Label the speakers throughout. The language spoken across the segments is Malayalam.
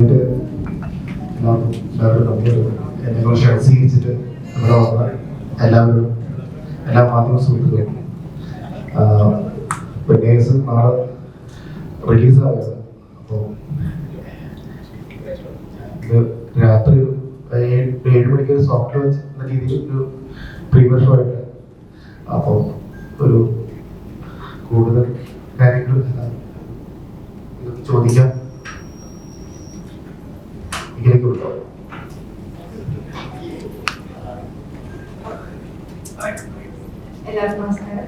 Speaker 1: ഞങ്ങൾ സ്വീകരിച്ചിട്ട് ഇവിടെ വന്ന എല്ലാവരും എല്ലാ മാധ്യമ സുഹൃത്തുക്കളും നേഴ്സ് നാളെ റിലീസാവുകയാണ്. അപ്പോൾ ഇത് രാത്രി 7 മണിക്ക് ഒരു സോഫ്റ്റ് ലോഞ്ച് എന്ന രീതിയിൽ ഒരു പ്രീമിയർ ഷോ ആയിട്ട്. അപ്പോൾ ഒരു കൂടുതൽ കാര്യങ്ങൾ ചോദിക്കാം ഇതിലേക്ക് വിട്ടോ.
Speaker 2: എല്ലാവർക്കും നമസ്കാരം.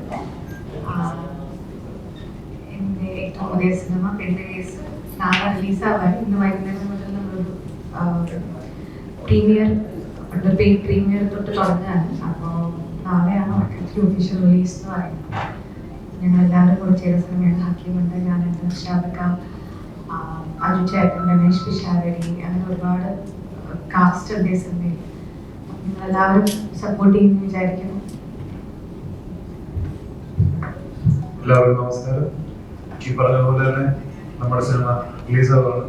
Speaker 2: എൻ്റെ ഏറ്റവും പുതിയ സിനിമ പെണ്ണ് കേസ് നാളെ റിലീസാവാൻ ഇന്ന് വൈകുന്നേരം മുതൽ നമ്മളൊരു പ്രീമിയർ പെയ്ഡ് പ്രീമിയർ തൊട്ട് തുടങ്ങുകയാണ്. അപ്പോൾ നാളെയാണ് ഒഫീഷ്യൽ റിലീസ് എന്ന് പറയുന്നത്. ഞങ്ങളെല്ലാവരും കൂടെ ചെയ്ത സിനിമയാണ്. ഹക്കീമുണ്ട്, ഞാനുണ്ട്, ഷാദക്ക, അജു ചേട്ടൻ, രമേശ് പിഷാരടി, അങ്ങനെ ഒരുപാട് കാസ്റ്റ് ഉണ്ട് ഈ സിനിമയിൽ. നിങ്ങളെല്ലാവരും സപ്പോർട്ട് ചെയ്യുമെന്ന് വിചാരിക്കുന്നു.
Speaker 3: എല്ലാവർക്കും നമസ്കാരം. ഈ പറഞ്ഞ പോലെ തന്നെ നമ്മുടെ സിനിമ റിലീസാവാണ്.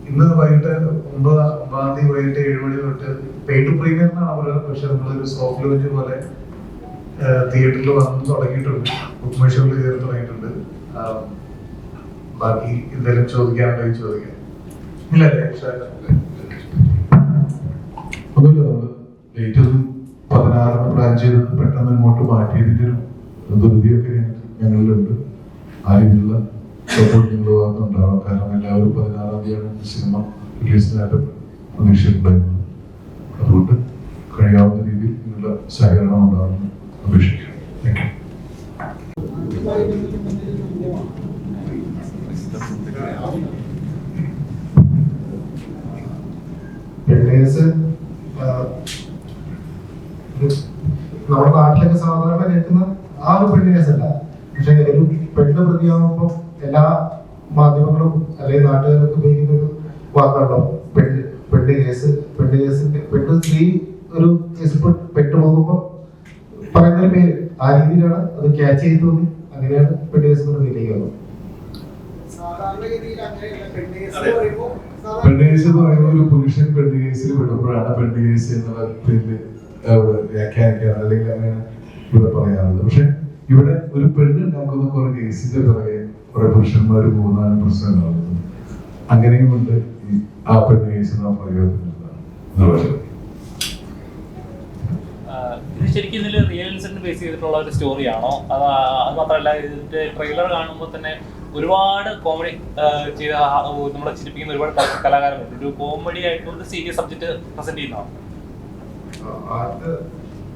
Speaker 3: ഇന്ന് വൈകിട്ട് 9-ാം തീയതി വൈകിട്ട് 7 മണി തൊട്ട് പെയ്ഡ് പ്രീമിയർ എന്നാണ് പറയുന്നത്. പക്ഷെ നമ്മളൊരു സോഫ്റ്റ് ലോഞ്ച് പോലെ തിയേറ്ററിൽ വന്ന് തുടങ്ങിയിട്ടുണ്ട്. ബുക്ക് മൈ ഷോയിൽ കയറി തുടങ്ങിയിട്ടുണ്ട്. ബാക്കി എന്തെങ്കിലും ചോദിക്കാനുണ്ടെങ്കിൽ ചോദിക്കാം. ഇല്ലല്ലേ?
Speaker 4: ഒന്നുമില്ല, നമ്മൾ ഡേറ്റ് 16 പ്ലാൻ ചെയ്തത് പെട്ടെന്ന് ഇങ്ങോട്ട് മാറ്റിയതിൻ്റെ ഒരു ധൃതിയൊക്കെ ഞങ്ങളിലുണ്ട്. ആ രീതിയിലുള്ള സപ്പോർട്ട് നിങ്ങൾ ഭാഗത്തുണ്ടാവാം. കാരണം എല്ലാവരും 16-ാം തീയതിയാണ് സിനിമ റിലീസിനായിട്ട് പ്രതീക്ഷയുണ്ടായിരുന്നത്. അതുകൊണ്ട് കഴിയാവുന്ന രീതിയിൽ നിങ്ങളുടെ സഹകരണം ഉണ്ടാകുമെന്ന് അപേക്ഷിക്കാം.
Speaker 1: പെണ്ണേഴ്സ് നമ്മുടെ നാട്ടിലൊക്കെ സാധാരണ കേൾക്കുന്ന ആ ഒരു പെണ്ണേഴ്സ് അല്ല. പക്ഷെ ഒരു പെണ്ണ് പ്രതിയാകുമ്പോൾ എല്ലാ മാധ്യമങ്ങളും അല്ലെങ്കിൽ നാട്ടുകാരൊക്കെ ഉപയോഗിക്കുന്ന ഒരു വാക്കാണല്ലോ പെണ്ണ് കേസ്. പെണ്ണ് സ്ത്രീ ഒരു കേസ് പെട്ടുപോകുമ്പോൾ പറയുന്ന ഒരു പേര്. ആ രീതിയിലാണ് അത് ക്യാച്ച് ചെയ്ത് തോന്നി. അങ്ങനെയാണ് പെണ്ണ് കേസ് റിലീസ്.
Speaker 4: പെണ്ണേഴ്സ് എന്ന് പറയുന്ന ഒരു പുരുഷൻ പെണ്ണ് കേസിൽ പെടുമ്പോഴാണ് പെണ്ണ് കേസ് എന്നുള്ള പേരിൽ വ്യാഖ്യാനിക്കാറ്, അല്ലെങ്കിൽ അങ്ങനെയാണ് ഇവിടെ പറയാറുള്ളത്. പക്ഷെ ഇവിടെ ഒരു പെണ്ണ് ഉണ്ടാക്കുന്ന കുറെ കേസിന്റെ പിറകെ കുറെ പുരുഷന്മാർ പോകുന്നതാണ് പ്രശ്നം ഉണ്ടാവുന്നത്. അങ്ങനെയും കൊണ്ട് ആ പെണ്ണ് കേസ് നാം പ്രയോജനപ്പെടുന്നതാണ്.
Speaker 5: ഇത് ശരിക്കും ഇതിൽ റിയൽ ഇൻസിഡന്റ് ബേസ് ചെയ്തിട്ടുള്ള ഒരു സ്റ്റോറിയാണോ? അത് മാത്രമല്ല, ഇതിന്റെ ട്രെയിലർ കാണുമ്പോൾ തന്നെ ഒരുപാട് കോമഡി ചെയ്ത നമ്മളെ ചിരിപ്പിക്കുന്ന ഒരുപാട് കലാകാരങ്ങളുണ്ട്. ഒരു കോമഡി ആയിട്ടുള്ള സീരിയസ് സബ്ജക്ട് പ്രസന്റ് ചെയ്യുന്നതാണ്.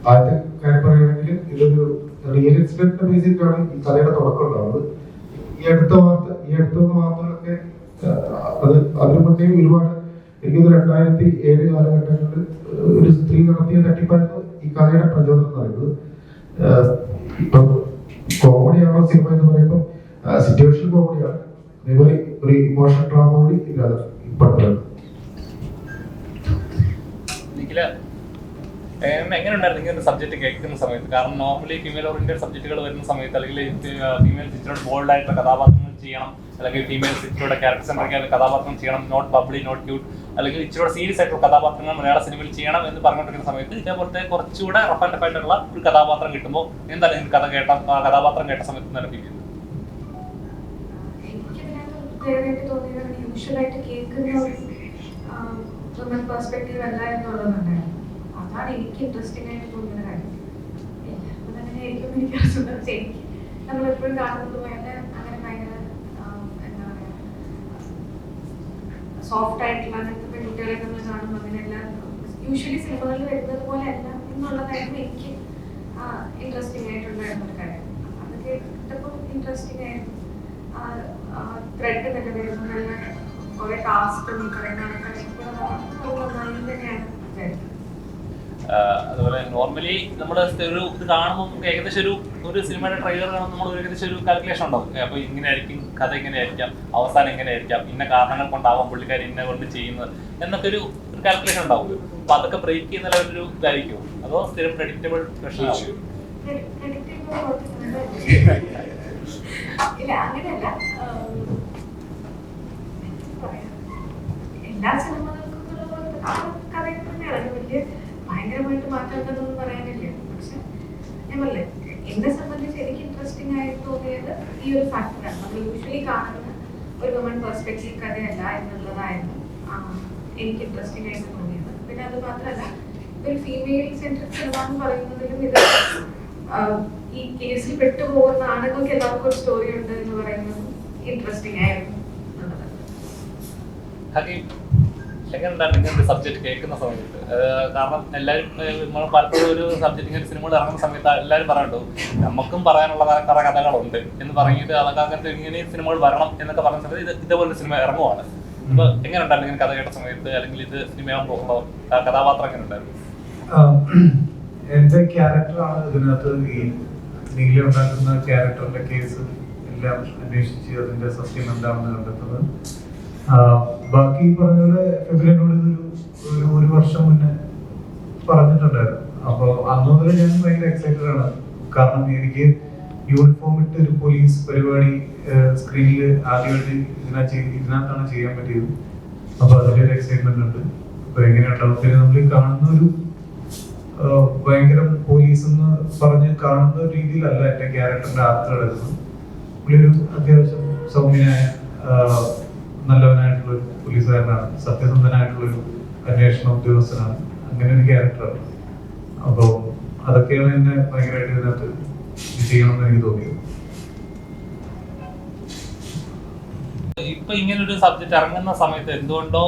Speaker 1: ആദ്യത്തെ കാര്യം പറയുകയാണെങ്കിൽ ഇതൊരു റിയൽ ഇൻസിഡന്റിനെ ബേസ് ചെയ്തിട്ടാണ് ഈ കഥയുടെ തുടക്കം ഉണ്ടാവുന്നത്. ഈ അടുത്ത വാർത്തകളൊക്കെ അതിനു മുന്നേ ഒരുപാട്, എനിക്കത് 2007 കാലഘട്ടങ്ങളിൽ ഒരു സ്ത്രീ നടത്തിയ തട്ടിപ്പായിരുന്നു ഈ കഥയുടെ പ്രചോദനം എന്ന് പറയുന്നത്. ഇപ്പൊ കോമഡിയാണോ സിനിമ എന്ന് പറയുമ്പോൾ സിറ്റുവേഷൻ കോമഡിയാണ്. അതേപോലെ ഒരു ഇമോഷണൽ ഡ്രാമ കൂടി ഇല്ലാതെ ഇപ്പോഴത്തെ.
Speaker 5: എങ്ങനെ ഉണ്ടായിരുന്നു ഇങ്ങനെ സബ്ജക്ട് കേൾക്കുന്ന സമയത്ത്? കാരണം നോർമലി ഫീമെയിൽ ഓറിയന്റഡ് സബ്ജക്റ്റുകൾ വരുന്ന സമയത്ത്, അല്ലെങ്കിൽ ഫീമെയിൽ സിറ്റിനോട് ബോൾഡ് ആയിട്ടുള്ള കഥാപാത്രങ്ങൾ ചെയ്യണം, അല്ലെങ്കിൽ ഫീമെയിൽ സിറ്റിയുടെ ക്യാരക്ടർ സെൻട്രിക് കഥാപാത്രം ചെയ്യണം, നോട്ട് ബബ്ലി, നോട്ട് ക്യൂട്ട്, അല്ലെങ്കിൽ ഇച്ചിരി സീരിയസ് ആയിട്ടുള്ള കഥാപാത്രങ്ങൾ മലയാള സിനിമയിൽ ചെയ്യണം എന്ന് പറഞ്ഞുകൊണ്ടിരിക്കുന്ന സമയത്ത് ഇതേപോലത്തെ കുറച്ചുകൂടെ റഫ് ആൻഡ് ടഫ് ആയിട്ടുള്ള ഒരു കഥാപാത്രം കിട്ടുമ്പോൾ എന്താണ് നിങ്ങൾക്ക് കഥാപാത്രം കേട്ട സമയത്ത് തന്നെ ഫീൽ ചെയ്യുന്നത്?
Speaker 2: അതാണ് എനിക്ക് ഇൻട്രസ്റ്റിംഗ് ആയിട്ട് തോന്നുന്ന കാര്യം. അതങ്ങനെ ആയിരിക്കും എനിക്ക്. നമ്മളെപ്പോഴും കാണുന്നത് പോലെ അങ്ങനെ ഭയങ്കര എന്താ പറയാ, സോഫ്റ്റ് ആയിട്ടുള്ള അങ്ങനത്തെ പെൺകുട്ടികളെ നമ്മൾ കാണുമ്പോൾ അങ്ങനെയല്ല, യൂഷ്വലി സിനിമകളിൽ വരുന്നത് പോലെ അല്ല എന്നുള്ളതായിരുന്നു എനിക്ക് ഇൻട്രസ്റ്റിംഗ് ആയിട്ടുണ്ടായിരുന്ന ഒരു കാര്യം. അതൊക്കെ ഇട്ടപ്പോൾ ഇൻട്രസ്റ്റിംഗ് ആയിരുന്നു. ത്രെഡ് തന്നെ വരുന്നു, നല്ല കുറെ കാസ്റ്റും പറയുന്ന ആൾക്കാരെ തന്നെയാണ് വിചാരിക്കുന്നത്.
Speaker 5: അതുപോലെ നോർമലി നമ്മൾ ഒരു ഇത് കാണുമ്പോൾ ഏകദേശം ഒരു സിനിമയുടെ ട്രെയിലർ കാണുമ്പോൾ നമ്മൾ ഏകദേശം ഒരു കാൽക്കുലേഷൻ ഉണ്ടാവും. അപ്പോൾ ഇങ്ങനെ ആയിരിക്കും, കഥ ഇങ്ങനെ ആയിരിക്കാം, അവസാനം ഇങ്ങനെ ആയിരിക്കാം, ഇന്ന കാരണങ്ങൾ കൊണ്ടാവാം പുള്ളിക്കാരി ഇന്ന കൊണ്ട് ചെയ്യുന്നത് എന്നൊക്കെ ഒരു കാൽക്കുലേഷൻ ഉണ്ടാവും. അപ്പൊ അതൊക്കെ ബ്രേക്ക് ചെയ്യുന്ന ഒരു ഇതായിരിക്കും, അതോ സ്ഥിരം പ്രെഡിക്റ്റബിൾ പ്രശ്നമാവും?
Speaker 2: അങ്ങനെയല്ല. എല്ലാ സിനിമകൾക്കും ഉള്ള പോലത്തെ കഥയൊക്കെ തന്നെയാണ്. വലിയ ഭയങ്കരമായിട്ട് മാറ്റേണ്ടതെന്ന് പറയാനില്ല. പക്ഷെ ഞാൻ പറഞ്ഞില്ലേ, എന്നെ സംബന്ധിച്ച് എനിക്ക് ഇൻട്രസ്റ്റിംഗ് ആയിട്ട് തോന്നിയത് ഈ ഒരു ഫാക്ടറാണ്. നമ്മൾ യൂഷ്വലി കാണുന്ന ഒരു വുമൺ പെർസ്പെക്റ്റീവ് കഥയല്ല എന്നുള്ളതായിരുന്നു എനിക്ക് ഇൻട്രസ്റ്റിംഗ് ആയിട്ട് തോന്നിയത്. പിന്നെ അത് മാത്രമല്ല, ഒരു ഫീമെയിൽ സെൻട്രിക് സിനിമ എന്ന് പറയുന്നതിലും ഇത് ഈ കേസിൽ പെട്ടുപോകുന്ന ആണുങ്ങൾക്ക് എല്ലാവർക്കും ഒരു സ്റ്റോറി ഉണ്ട് എന്ന് പറയുന്നത് ഇൻട്രസ്റ്റിംഗ് ആയിരുന്നു എന്നുള്ളത്.
Speaker 5: എങ്ങനെയുണ്ടായിരുന്നു ഇങ്ങനത്തെ സബ്ജക്ട് കേൾക്കുന്ന സമയത്ത്? കാരണം എല്ലാവരും നമ്മൾ പലപ്പോഴും ഒരു സബ്ജക്ട് ഇങ്ങനെ സിനിമകൾ ഇറങ്ങുന്ന സമയത്ത് എല്ലാവരും പറയുന്നുണ്ടോ നമുക്കും പറയാനുള്ള കുറെ കഥകളുണ്ട് എന്ന് പറഞ്ഞിട്ട് അതൊക്കെ അങ്ങനത്തെ ഇങ്ങനെ സിനിമകൾ വരണം എന്നൊക്കെ പറഞ്ഞ സമയത്ത് ഇതേപോലെ സിനിമ ഇറങ്ങുവാണ്. അപ്പൊ എങ്ങനെയുണ്ടായിരുന്നു ഇങ്ങനെ കഥ കേട്ട സമയത്ത്, അല്ലെങ്കിൽ ഇത് സിനിമയാകാൻ പോകുമ്പോൾ കഥാപാത്രം എങ്ങനെ ഉണ്ടായിരുന്നു?
Speaker 3: എന്റെ ക്യാരക്ടറാണ് ഇതിനകത്ത് ഈ നീല ഉണ്ടാക്കുന്ന ക്യാരക്ടറിന്റെ കേസ് എല്ലാം അന്വേഷിച്ച് അതിന്റെ സത്യം എന്താണെന്ന് കണ്ടെത്തുന്നത്. ബാക്കി പറഞ്ഞ പോലെ ഫെബ്രുവരിയോട് ഇതൊരു ഒരു വർഷം മുന്നേ പറഞ്ഞിട്ടുണ്ടായിരുന്നു. അപ്പോൾ അന്ന് മുതൽ ഞാൻ ഭയങ്കര എക്സൈറ്റഡ് ആണ്. കാരണം എനിക്ക് യൂണിഫോം ഇട്ട് ഒരു പോലീസ് പരിപാടി സ്ക്രീനിൽ ആദ്യമായിട്ട് ഇതിനകത്താണ് ചെയ്യാൻ പറ്റിയത്. അപ്പൊ അതിലൊരു എക്സൈറ്റ്മെന്റ് ഉണ്ട്. അപ്പൊ എങ്ങനെയുണ്ടാവും? പിന്നെ നമ്മൾ ഈ കാണുന്ന ഒരു ഭയങ്കര പോലീസ് എന്ന് പറഞ്ഞ് കാണുന്ന രീതിയിലല്ല എന്റെ ക്യാരക്ടറിന്റെ ആർട്ട് കിടക്കുന്നത്. പുള്ളി ഒരു അത്യാവശ്യം സൗമ്യനായ നല്ലവനായിട്ടുള്ള ഒരു പോലീസുകാരനാണ്, സത്യസന്ധനായിട്ടുള്ള ഒരു അന്വേഷണ ഉദ്യോഗസ്ഥനാണ്. അങ്ങനെ ഒരു ക്യാരക്ടറാണ്. അപ്പോൾ അതൊക്കെയാണ് എന്നെ ഭയങ്കരമായിട്ട് ഇതിനകത്ത് ചെയ്യണമെന്ന് എനിക്ക് തോന്നിയത്.
Speaker 5: ഇപ്പൊ ഇങ്ങനെ ഒരു സബ്ജക്ട് ഇറങ്ങുന്ന സമയത്ത് എന്തുകൊണ്ടോ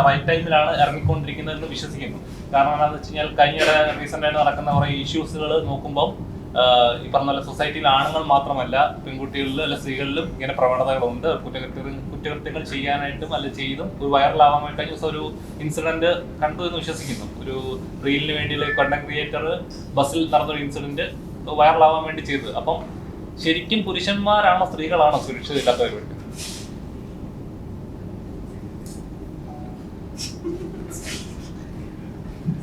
Speaker 5: റൈറ്റ് ടൈമിലാണ് ഇറങ്ങിക്കൊണ്ടിരിക്കുന്നത് എന്ന് വിശ്വസിക്കുന്നു. കാരണം എന്താണെന്ന് വെച്ച് കഴിഞ്ഞാൽ കഴിഞ്ഞ റീസെന്റ് ആയിട്ട് നടക്കുന്ന കുറെ ഇഷ്യൂസുകൾ നോക്കുമ്പോൾ ഈ പറഞ്ഞ പോലെ സൊസൈറ്റിയിൽ ആണുങ്ങൾ മാത്രമല്ല പെൺകുട്ടികളിലും അല്ല സ്ത്രീകളിലും ഇങ്ങനെ പ്രവണതകളുണ്ട്. കുറ്റകൃത്യങ്ങൾ ചെയ്യാനായിട്ടും അല്ല ചെയ്തും ഒരു വൈറലാവാൻ വേണ്ടി കഴിഞ്ഞ ദിവസം ഒരു ഇൻസിഡന്റ് കണ്ടു എന്ന് വിശ്വസിക്കുന്നു. ഒരു റീലിന് വേണ്ടിയുള്ള കണ്ടന്റ് ക്രിയേറ്റർ ബസ്സിൽ നടന്നൊരു ഇൻസിഡന്റ് വൈറലാവാൻ വേണ്ടി ചെയ്തത്. അപ്പം ശരിക്കും പുരുഷന്മാരാണോ സ്ത്രീകളാണോ സുരക്ഷിതയില്ലാത്തവർ വേണ്ടി?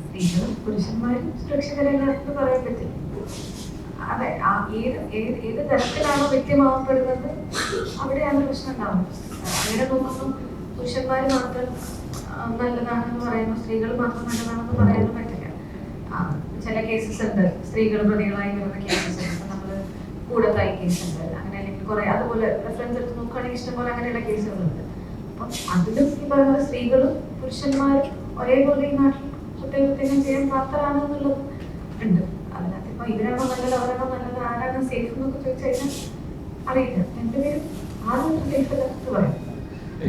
Speaker 2: സ്ത്രീകളും പുരുഷന്മാരും സുരക്ഷിതരല്ലാന്ന് പറയാൻ പറ്റില്ല. അതെ, ഏത് തരത്തിലാണോ വ്യക്തമാവപ്പെടുന്നത് അവിടെയാണ് പ്രശ്നം ഉണ്ടാവുന്നത്. അങ്ങനെ നോക്കുമ്പോൾ പുരുഷന്മാർ മാത്രം നല്ലതാണെന്ന് പറയുന്നു, സ്ത്രീകൾ മാത്രം നല്ലതാണെന്ന് പറയാനും പറ്റില്ല. ചില കേസസ് ഉണ്ട്, സ്ത്രീകൾ പ്രതികളായി വരുന്ന കേസസ് ഉണ്ട്. നമ്മൾ കൂടത്തായി കേസുണ്ട്, അങ്ങനെ അല്ലെങ്കിൽ കുറെ അതുപോലെ റെഫറൻസ് എടുത്ത് നോക്കുകയാണെങ്കിൽ ഇഷ്ടംപോലെ അങ്ങനെയുള്ള കേസുകളുണ്ട്. അപ്പം അതിലും ഈ പറയുന്ന സ്ത്രീകളും പുരുഷന്മാരും ഒരേപോലെ ഈ നാട്ടിൽ കുറ്റകൃത്യങ്ങൾ ചെയ്യാൻ പ്രാപ്തരാണ് എന്നുള്ളത് ഉണ്ട്. അതിനകത്ത് ഇപ്പൊ ഇവരാണോ നല്ലത് അവരാണോ നല്ലത് ആരാണോ സേഫ് എന്നൊക്കെ ചോദിച്ചു കഴിഞ്ഞാൽ അറിയില്ല. രണ്ടുപേരും ആരും സേഫ് അല്ലെന്ന് പറയും.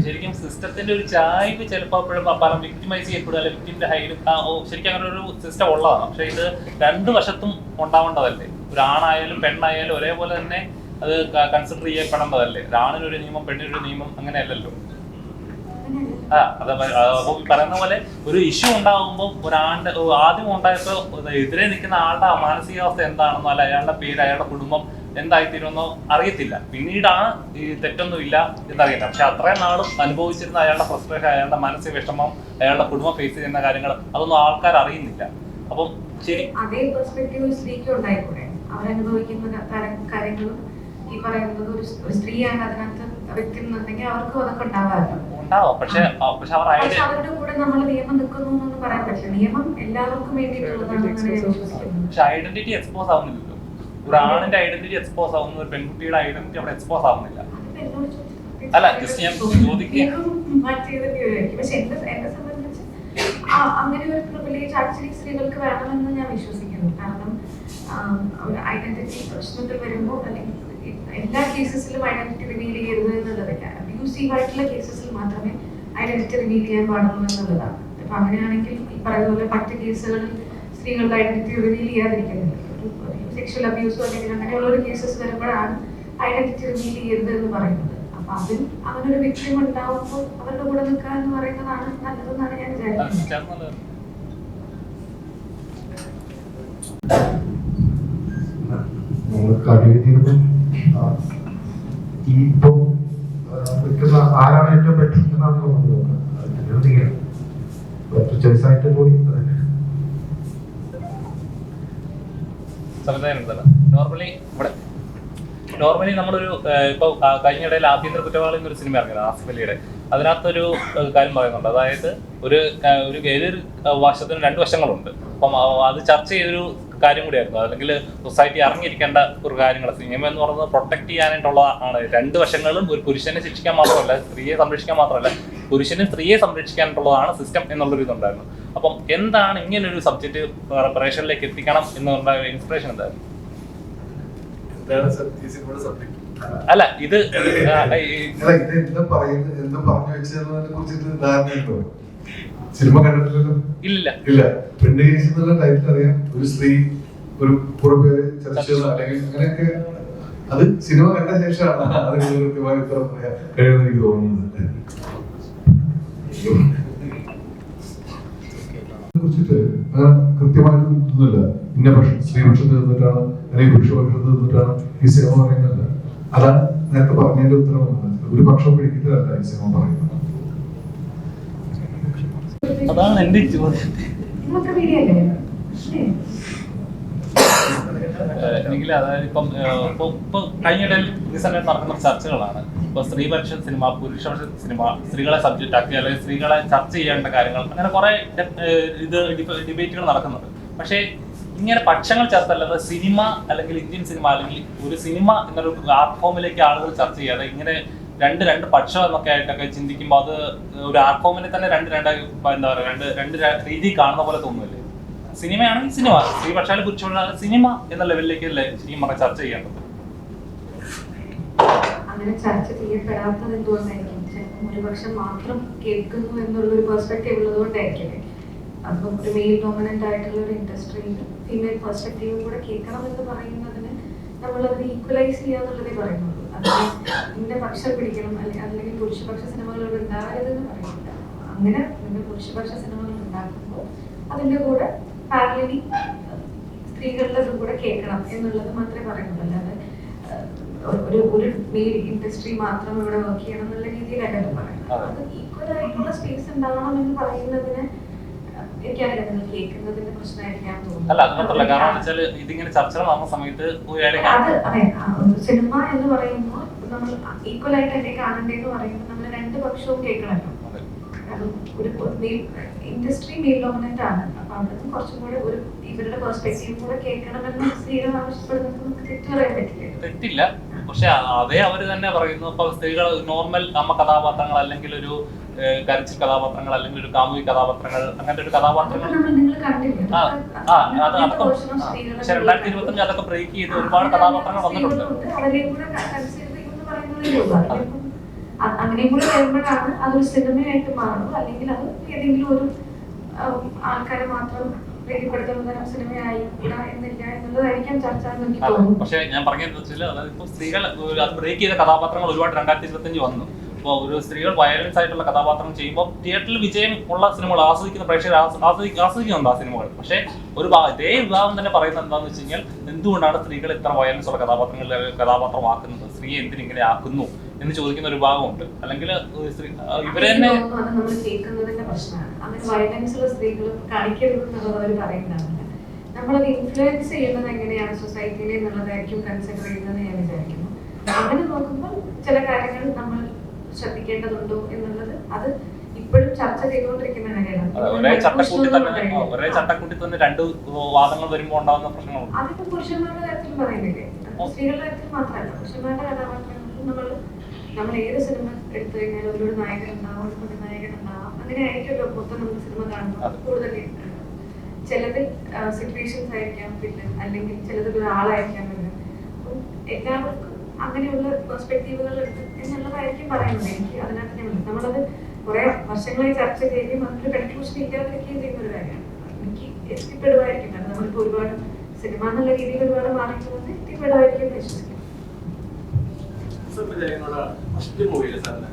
Speaker 5: ശരിക്കും സിസ്റ്റത്തിന്റെ ഒരു ചായ്വ് ചിലപ്പോൾ പല വിക്ടിമൈസ് ചെയ്യപ്പെടുക, അല്ലെങ്കിൽ വിക്ടിമിന്റെ ഹൈഡും ശരിക്കും അങ്ങനെ ഒരു സിസ്റ്റം ഉള്ളതാണ്. പക്ഷെ ഇത് രണ്ടു വശത്തും ഉണ്ടാവേണ്ടതല്ലേ? ഒരു ആണായാലും പെണ്ണായാലും ഒരേപോലെ തന്നെ അത് കൺസിഡർ ചെയ്യപ്പെടേണ്ടതല്ലേ? ഒരാണിനൊരു നിയമം പെണ്ണിനൊരു നിയമം അങ്ങനെയല്ലല്ലോ. അപ്പൊ പറയുന്ന പോലെ ഒരു ഇഷ്യൂ ഉണ്ടാകുമ്പോൾ ഒരാളുടെ ആദ്യം ഉണ്ടായപ്പോൾ എതിരെ നിൽക്കുന്ന ആളുടെ മാനസികാവസ്ഥ എന്താണെന്നോ അല്ല അയാളുടെ പേര് അയാളുടെ കുടുംബം എന്തായിത്തീരുമെന്നോ അറിയത്തില്ല. പിന്നീടാണ് ഈ തെറ്റൊന്നും ഇല്ല എന്നറിയുന്നത്. പക്ഷെ അത്രയും നാളും അനുഭവിച്ചിരുന്ന അയാളുടെ ഫ്രസ്ട്രേഷൻ, അയാളുടെ മാനസിക വിഷമം, അയാളുടെ കുടുംബം ഫേസ് ചെയ്യുന്ന കാര്യങ്ങൾ അതൊന്നും ആൾക്കാർ അറിയുന്നില്ല. അപ്പം ശരി,
Speaker 2: അതേ പെർസ്പെക്റ്റീവ് സ്ത്രീക്ക് ഉണ്ടായിക്കൂടെ? അവരനുഭവിക്കുന്ന കാര്യങ്ങളും ഈ പറയുന്നത് ഒരു സ്ത്രീയാണ് അതിനകത്ത് വ്യക്തി എന്നുണ്ടെങ്കിൽ അവർക്കും അതൊക്കെ ഉണ്ടാവാറില്ല.
Speaker 5: ഉണ്ടാവും. പക്ഷെ
Speaker 2: അവരുടെ കൂടെ നമ്മൾ നിയമം നിൽക്കുന്നു എന്നൊന്നും പറയാൻ പറ്റില്ല. നിയമം എല്ലാവർക്കും വേണ്ടിയിട്ടുള്ളതാണ്.
Speaker 5: പക്ഷെ ഐഡന്റിറ്റി എക്സ്പോസ് ആവുന്നില്ലല്ലോ. ഒരു ആണിന്റെ ഐഡന്റിറ്റി എക്സ്പോസ് ആവുന്നു, ഒരു പെൺകുട്ടിയുടെ ഐഡന്റിറ്റി അവിടെ എക്സ്പോസ് ആവുന്നില്ല. അല്ല, ജസ്റ്റ് ഞാൻ ചോദിക്കുക.
Speaker 2: പക്ഷെ എന്നെ സംബന്ധിച്ച് അങ്ങനെ ഒരു പ്രിവിലേജ് ആക്ച്വലി സ്ത്രീകൾക്ക് വേണമെന്ന് ഞാൻ വിശ്വസിക്കുന്നു. കാരണം ഒരു ഐഡന്റിറ്റി പ്രശ്നത്തിൽ വരുമ്പോൾ അല്ലെങ്കിൽ എല്ലാ കേസസിലും ഐഡന്റിറ്റി റിവീൽ ചെയ്യരുത് എന്നുള്ളതല്ല. അബ്യൂസീവ് ആയിട്ടുള്ള കേസസിൽ മാത്രമേ ഐഡന്റിറ്റി റിവീൽ ചെയ്യാൻ പാടുള്ളൂ എന്നുള്ളതാണ്. അപ്പൊ അങ്ങനെയാണെങ്കിൽ ഈ പറയുന്ന പോലെ മറ്റ് കേസുകളിൽ സ്ത്രീകളുടെ ഐഡന്റിറ്റി റിവീൽ ചെയ്യാതിരിക്കുന്നില്ല. ഒരു സെക്ഷൽ അബ്യൂസോ അല്ലെങ്കിൽ അങ്ങനെയുള്ള ഒരു കേസസ് വരുമ്പോഴാണ് ഐഡന്റിറ്റി റിവീൽ ചെയ്യരുത് എന്ന് പറയുന്നത്. അപ്പൊ അതിൽ അങ്ങനെ ഒരു വിക്ടിം ഉണ്ടാവുമ്പോൾ അവരുടെ കൂടെ നിൽക്കുക എന്ന് പറയുന്നതാണ് നല്ലതെന്നാണ് ഞാൻ വിചാരിക്കുന്നത്.
Speaker 1: ഈ ഇപ്പം നിൽക്കുന്ന ആരാണ് ഏറ്റവും ബെറ്റർ എന്നാണ് തോന്നുന്നത്. ചോയ്സായിട്ട് പോയി
Speaker 5: നോർമലി നമ്മളൊരു ഇപ്പൊ കഴിഞ്ഞിടയിൽ ആഭ്യന്തര കുറ്റവാളി എന്നൊരു സിനിമ ഇറങ്ങിയത് ആസിഫ് അലിയുടെ. അതിനകത്തൊരു കാര്യം പറയുന്നുണ്ട്. അതായത് ഏതൊരു വശത്തിന് രണ്ട് വശങ്ങളുണ്ട്. അപ്പം അത് ചർച്ച ചെയ്തൊരു കാര്യം കൂടിയായിരുന്നു. അല്ലെങ്കിൽ സൊസൈറ്റി അറിഞ്ഞിരിക്കേണ്ട ഒരു കാര്യങ്ങൾ. സിനിമ എന്ന് പറയുന്നത് പ്രൊട്ടക്ട് ചെയ്യാനായിട്ടുള്ള ആണ്. രണ്ട് വശങ്ങളും ഒരു പുരുഷനെ ശിക്ഷിക്കാൻ മാത്രമല്ല, സ്ത്രീയെ സംരക്ഷിക്കാൻ മാത്രമല്ല, പുരുഷനും സ്ത്രീയെ സംരക്ഷിക്കാനായിട്ടുള്ളതാണ് സിസ്റ്റം എന്നുള്ളൊരു ഇതുണ്ടായിരുന്നു. അപ്പം എന്താണ് ഇങ്ങനൊരു സബ്ജക്റ്റ് പ്രേക്ഷകരിലേക്ക് എത്തിക്കണം എന്നുള്ള ഇൻസ്പിറേഷൻ എന്തായിരുന്നു? അല്ല ഇത്
Speaker 4: എന്തും പറഞ്ഞു വെച്ചതിനെ കുറിച്ചിട്ട് ധാരണയുണ്ടോ? സിനിമ കണ്ടിട്ടില്ലല്ലോ?
Speaker 5: ഇല്ല.
Speaker 4: ഫ്രണ്ട് കേസ് എന്നുള്ള ടൈറ്റിൽ അറിയാം. ഒരു സ്ത്രീ ഒരു കുറെ പേര് ചർച്ച അല്ലെങ്കിൽ അങ്ങനെയൊക്കെ. അത് സിനിമ കണ്ട ശേഷമാണ് അതിന് കൃത്യമായി ഉത്തരം പറയാൻ കഴിയുമെന്ന് എനിക്ക് തോന്നുന്നത്. കുറിച്ചിട്ട് അങ്ങനെ കൃത്യമായിട്ടും ഒന്നുമില്ല. ഇന്ന സ്ത്രീപക്ഷത്ത് നിന്നിട്ടാണ് അല്ലെങ്കിൽ പുരുഷപക്ഷത്ത് നിന്നിട്ടാണ് ഈ സിനിമ പറയുന്നത്. അതാണ് നേരത്തെ പറഞ്ഞതിന്റെ ഉത്തരം. ഒരു പക്ഷം പിടിക്കുന്നതല്ല ഈ സിനിമ പറയുന്നത്.
Speaker 5: അതാണ് എന്റെ ചോദ്യം. എങ്കിൽ അതായത് ഇപ്പൊ കഴിഞ്ഞിടയിൽ റീസെന്റ് നടക്കുന്ന ചർച്ചകളാണ്. ഇപ്പൊ സ്ത്രീപക്ഷ സിനിമ, പുരുഷപക്ഷ സിനിമ, സ്ത്രീകളെ സബ്ജക്റ്റ് ആക്കി അല്ലെങ്കിൽ സ്ത്രീകളെ ചർച്ച ചെയ്യേണ്ട കാര്യങ്ങൾ, അങ്ങനെ കുറെ ഡിബേറ്റുകൾ നടക്കുന്നുണ്ട്. പക്ഷേ ഇങ്ങനെ പക്ഷങ്ങൾ ചേർത്തല്ലാതെ സിനിമ അല്ലെങ്കിൽ ഇന്ത്യൻ സിനിമ അല്ലെങ്കിൽ ഒരു സിനിമ എന്നൊരു ആർട്ട് ഫോമിലേക്ക് ആളുകൾ ചർച്ച ചെയ്യാതെ ഇങ്ങനെ രണ്ട് പക്ഷം എന്നൊക്കെ ആയിട്ടൊക്കെ ചിന്തിക്കുമ്പോൾ അത് ഒരു ആർട്ട് ഫോമിനെ തന്നെ എന്താ പറയുക രണ്ട് രീതി കാണുന്ന പോലെ തോന്നുന്നില്ലേ? സിനിമയാണെങ്കിൽ സിനിമ, സ്ത്രീപക്ഷാലും പുരുഷപക്ഷാലും സിനിമ എന്ന ലെവലിലേക്കല്ലേ ശരിക്കും പറഞ്ഞാൽ ചർച്ച ചെയ്യേണ്ടത്.
Speaker 2: അങ്ങനെ ചർച്ച ചെയ്യപ്പെടാത്തത് എന്തുകൊണ്ടായിരിക്കും? ഭൂരിപക്ഷം മാത്രം കേൾക്കുന്നു എന്നുള്ളൊരു പെർസ്പെക്റ്റീവ് ഉള്ളതുകൊണ്ടായിരിക്കും. അപ്പം ഒരു മെയിൽ ഡോമിനന്റ് ആയിട്ടുള്ള ഒരു ഇൻഡസ്ട്രിയിൽ ഫീമെയിൽ പെർസ്പെക്റ്റീവും കൂടെ കേൾക്കണം എന്ന് പറയുന്നതിന് നമ്മളത് ഈക്വലൈസ് ചെയ്യാന്നുള്ളതേ പറയുന്നുള്ളൂ. അതിന് ഇന്ന പക്ഷം പിടിക്കണം അല്ലെങ്കിൽ പുരുഷപക്ഷ സിനിമകളോട് ഉണ്ടാകരുതെന്ന് പറയുന്നില്ല. അങ്ങനെ നിങ്ങൾ പുരുഷപക്ഷ സിനിമകൾ ഉണ്ടാക്കുമ്പോൾ അതിൻ്റെ കൂടെ പാരലലി സ്ത്രീകളുടെ കൂടെ കേൾക്കണം എന്നുള്ളത് മാത്രമേ പറയുന്നുള്ളൂ. അല്ലാതെ ഒരു മെയിൽ ഇൻഡസ്ട്രി മാത്രം ഇവിടെ വർക്ക് ചെയ്യണം എന്നുള്ള രീതിയിലല്ല പറയുന്നത്. അത് ഈക്വൽ ആയിട്ടുള്ള സ്പേസ് ഉണ്ടാവണം എന്ന് പറയുന്നതിന് എനിക്കറിയാം നിങ്ങൾ കേൾക്കുന്നതിന്റെ പ്രശ്നമായിരിക്കാൻ തോന്നുന്നു.
Speaker 5: അല്ല, അത് മാത്രമല്ല. കാരണം വെച്ചാൽ ഇതിങ്ങനെ ചർച്ചകൾ നടന്ന സമയത്ത്
Speaker 2: സിനിമ എന്ന് പറയുമ്പോൾ നമ്മൾ ഈക്വൽ ആയിട്ട് എന്നെ കാണണ്ടേന്ന് പറയുമ്പോൾ നമ്മൾ രണ്ട് പക്ഷവും കേൾക്കണമല്ലോ. കാരണം ഒരു ഇൻഡസ്ട്രി മെയിൽ ഡോമിനന്റ് ആണ്. അപ്പൊ അവിടുന്ന് കുറച്ചും കൂടെ ഒരു ഇവരുടെ പെർസ്പെക്റ്റീവ് കൂടെ കേൾക്കണമെന്ന് സ്ത്രീകൾ ആവശ്യപ്പെടുന്നത് നമുക്ക് തെറ്റു പറയാൻ പറ്റില്ല.
Speaker 5: തെറ്റില്ല. പക്ഷെ അതേ അവര് തന്നെ പറയുന്നു. ഇപ്പൊ സ്ത്രീകൾ നോർമൽ അമ്മ കഥാപാത്രങ്ങൾ അല്ലെങ്കിൽ ഒരു കരച്ചിൽ കഥാപാത്രങ്ങൾ അല്ലെങ്കിൽ ഒരു കാമുകി കഥാപാത്രങ്ങൾ, അങ്ങനത്തെ ഒരു കഥാപാത്രങ്ങൾ പക്ഷെ 2025 അതൊക്കെ ബ്രേക്ക് ചെയ്ത് ഒരുപാട് കഥാപാത്രങ്ങൾ വന്നിട്ടുണ്ട്.
Speaker 2: അങ്ങനെയും കൂടെ വരുമ്പോഴാണ് അതൊരു സിനിമയായിട്ട് മാറുന്നത്. അല്ലെങ്കിൽ അത് ഏതെങ്കിലും ഒരു ആൾക്കാരെ മാത്രം പ്രീതിപ്പെടുത്തുന്ന സിനിമയായി എന്നില്ല എന്നുള്ളതായിരിക്കാം ചർച്ച എന്ന് എനിക്ക് തോന്നുന്നു.
Speaker 5: പക്ഷെ ഞാൻ പറഞ്ഞതെന്ന് വെച്ചാൽ അതായത് ഇപ്പൊ സ്ത്രീകൾ അത് ബ്രേക്ക് ചെയ്ത കഥാപാത്രങ്ങൾ ഒരുപാട് 2025 വന്നു. ഇപ്പോൾ ഒരു സ്ത്രീകൾ വയലൻസ് ആയിട്ടുള്ള കഥാപാത്രം ചെയ്യുമ്പോൾ തിയേറ്ററിൽ വിജയം ഉള്ള സിനിമകൾ ആസ്വദിക്കുന്ന പ്രേക്ഷകർ ആസ്വദിക്കുന്നുണ്ട് ആ സിനിമകൾ. പക്ഷേ ഒരു ഇതേ വിഭാഗം തന്നെ പറയുന്നത് എന്താണെന്ന് വെച്ച് കഴിഞ്ഞാൽ എന്തുകൊണ്ടാണ് സ്ത്രീകൾ ഇത്ര വയലൻസ് ഉള്ള കഥാപാത്രമാക്കുന്നത്, സ്ത്രീയെ എന്തിനിങ്ങനെ ആക്കുന്നു എന്ന് ചോദിക്കുന്ന ഒരു ഭാഗമുണ്ട്. അല്ലെങ്കിൽ ഇവരെ തന്നെ
Speaker 2: നമ്മൾ കേൾക്കുന്നതിന്റെ പ്രശ്നമാണ്. അങ്ങനെ വയലൻസ് ഉള്ള സ്ത്രീകൾ കാണിക്കരുത് എന്നുള്ളത് അവർ പറയുന്നതാണ്. നമ്മളത് ഇൻഫ്ലുവൻസ് ചെയ്യുന്നത് എങ്ങനെയാണ് സൊസൈറ്റിയിൽ എന്നുള്ളതായിരിക്കും കൺസിഡർ ചെയ്യുന്നത് ഞാൻ വിചാരിക്കുന്നു. അങ്ങനെ നോക്കുമ്പോൾ ചില കാര്യങ്ങൾ നമ്മൾ ശ്രദ്ധിക്കേണ്ടതുണ്ടോ എന്നുള്ളത് അത് ഇപ്പോഴും ചർച്ച ചെയ്തുകൊണ്ടിരിക്കുന്ന കാര്യമാണ്.
Speaker 5: ഒരേ ചട്ടക്കൂട്ടി തന്നെ രണ്ട് വാദങ്ങൾ വരുമ്പോൾ ഉണ്ടാകുന്ന പ്രശ്നങ്ങളുണ്ട്.
Speaker 2: അതിപ്പോ പുരുഷന്മാരുടെ കാര്യത്തിൽ പറയുന്നില്ലേ, സ്ത്രീകളുടെ കാര്യത്തിൽ മാത്രമല്ല. പുരുഷന്മാരുടെ കഥാപാത്രങ്ങൾ നമ്മൾ ഏത് സിനിമ എടുത്തു കഴിഞ്ഞാലും ഒരു നായകൻ ഉണ്ടാവും, ഒരു നായകൻ ഉണ്ടാവാം. അങ്ങനെ ആയിരിക്കുമല്ലോ മൊത്തം നമ്മൾ സിനിമ കാണുമ്പോൾ കൂടുതൽ ചിലത് സിറ്റുവേഷൻസ് ആയിരിക്കാം വില്ലൻ, അല്ലെങ്കിൽ ചിലത് ഒരാളായിരിക്കാം വില്ലൻ. അപ്പം എല്ലാവർക്കും അങ്ങനെയുള്ള പെർസ്പെക്റ്റീവുകൾ ഉണ്ട് എന്നുള്ളതായിരിക്കും പറയുന്നത്. എനിക്ക് അതിനകത്ത് നമ്മളത് കുറെ വർഷങ്ങളായി ചർച്ച ചെയ്യുകയും അതിനൊരു കൺക്ലൂഷൻ ഇല്ലാതിരിക്കുകയും ചെയ്യുന്ന ഒരു കാര്യമാണ്. എനിക്ക് എത്തിപ്പെടുമായിരിക്കും. കാരണം നമ്മളിപ്പോൾ ഒരുപാട് സിനിമ എന്നുള്ള രീതിയിൽ ഒരുപാട് മാറിക്കുന്നത് എത്തിപ്പെടുമായിരിക്കും വിശ്വസിക്കുന്നു.
Speaker 6: ഫസ്റ്റ് മൂവിയില് സാറിന്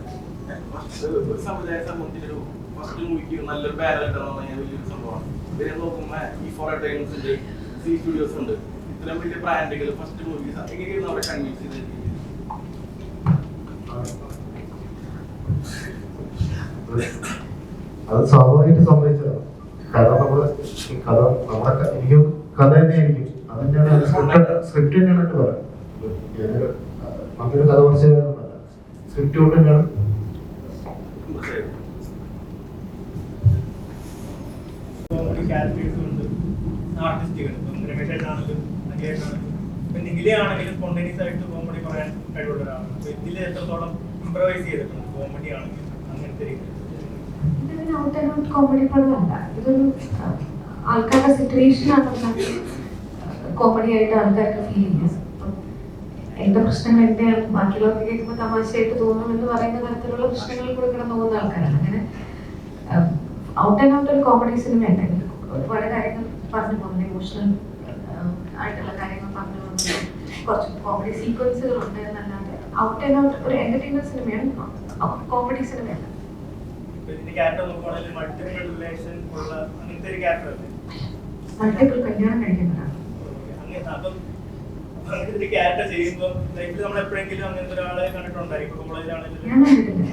Speaker 6: ഒരു സമുദായ സമൂഹത്തിലൊരു ഫസ്റ്റ് മൂവിക്ക് നല്ലൊരു ബാനർ ഇടണമെന്ന് പറഞ്ഞാൽ വലിയൊരു സംഭവമാണ്. പിന്നെ നോക്കുമ്പോൾ ഈ ഫോർ എൻ്റർടൈൻമെന്റ്സിന്റെ സി സ്റ്റുഡിയോസ് ഉണ്ട്. ഇത്തരം വലിയ ബ്രാൻഡുകൾ ഫസ്റ്റ് മൂവീസ് എങ്ങനെയാണ് അവിടെ കൺവിൻസ് ചെയ്ത്?
Speaker 1: അത് സ്വാഭാവികമായിട്ട് സംഭവിച്ചതാണ്. കാരണം എനിക്ക് കഥ തന്നെയായിരിക്കും. അത് തന്നെയാണ് സ്ക്രിപ്റ്റ് തന്നെയാണ് പറയാം. നമുക്കൊരു കഥ കുറച്ച് സ്ക്രിപ്റ്റ് കൊണ്ട് തന്നെയാണ്
Speaker 7: കോമഡി ക്യാരക്ടേഴ്സും ഉണ്ട്, ആർട്ടിസ്റ്റുകൾ. ഇപ്പം രമേശാണെങ്കിലും അഖിലേഷാണെങ്കിലും ഇപ്പം നിഖിലയാണെങ്കിലും സ്പോണ്ടേനിയസ് ആയിട്ട് കോമഡി പറയാൻ കഴിവുള്ള ഒരാളാണ്. അപ്പോൾ ഇതിൽ എത്രത്തോളം ഇംപ്രവൈസ് ചെയ്തിട്ടുണ്ട് കോമഡി ആണെങ്കിലും അങ്ങനത്തെ രീതിയിൽ?
Speaker 2: ഇതൊരു ഔട്ട് ആൻഡ് ഔട്ട് കോമഡി പടമല്ല, ഇതൊരു ആൾക്കാരുടെ സിറ്റുവേഷനാണ് കോമഡി ആയിട്ട് ആൾക്കാർക്ക് ഫീൽ ചെയ്യുന്നത്. അപ്പം എന്റെ പ്രശ്നങ്ങൾ എന്റെയാണ്, ബാക്കിയുള്ളവർക്ക് കേൾക്കുമ്പോൾ തമാശയായിട്ട് തോന്നും എന്ന് പറയുന്ന തരത്തിലുള്ള പ്രശ്നങ്ങളിൽ കൂടെ കിടന്നു പോകുന്ന ആൾക്കാരാണ്. അങ്ങനെ ഔട്ട് ആൻഡ് ഔട്ട് ഒരു കോമഡി സിനിമ ഉണ്ടെങ്കിൽ ഒരുപാട് കാര്യങ്ങൾ പറഞ്ഞു പോകുന്നത്, ഇമോഷണൽ ആയിട്ടുള്ള കാര്യങ്ങൾ പറഞ്ഞു പോകുന്നത്, കുറച്ച് കോമഡി സീക്വൻസുകൾ ഉണ്ട് എന്നല്ലാതെ ഔട്ട് ആൻഡ് ഔട്ട് ഒരു എന്റർടൈൻമെന്റ് സിനിമയാണ്, കോമഡി സിനിമയല്ല.
Speaker 7: ക്യാരക്ടർ നോക്കുവാണെങ്കിൽ മൾട്ടിപ്പിൾ റിലേഷൻ ഉള്ള അങ്ങനത്തെ ഒരു ക്യാരക്ടർ അല്ലേ?
Speaker 2: മൾട്ടിപ്പിൾ കല്യാണം കഴിക്കുന്നതാണ്.
Speaker 7: അപ്പം അങ്ങനത്തെ ഒരു ക്യാരക്ടർ ചെയ്യുമ്പോൾ ലൈഫിൽ നമ്മൾ എപ്പോഴെങ്കിലും അങ്ങനത്തെ ഒരാളെ കണ്ടിട്ടുണ്ടായിരിക്കും, ഇപ്പൊ കോളേജിലാണെങ്കിലും.
Speaker 2: ഞാൻ കണ്ടിട്ടില്ല.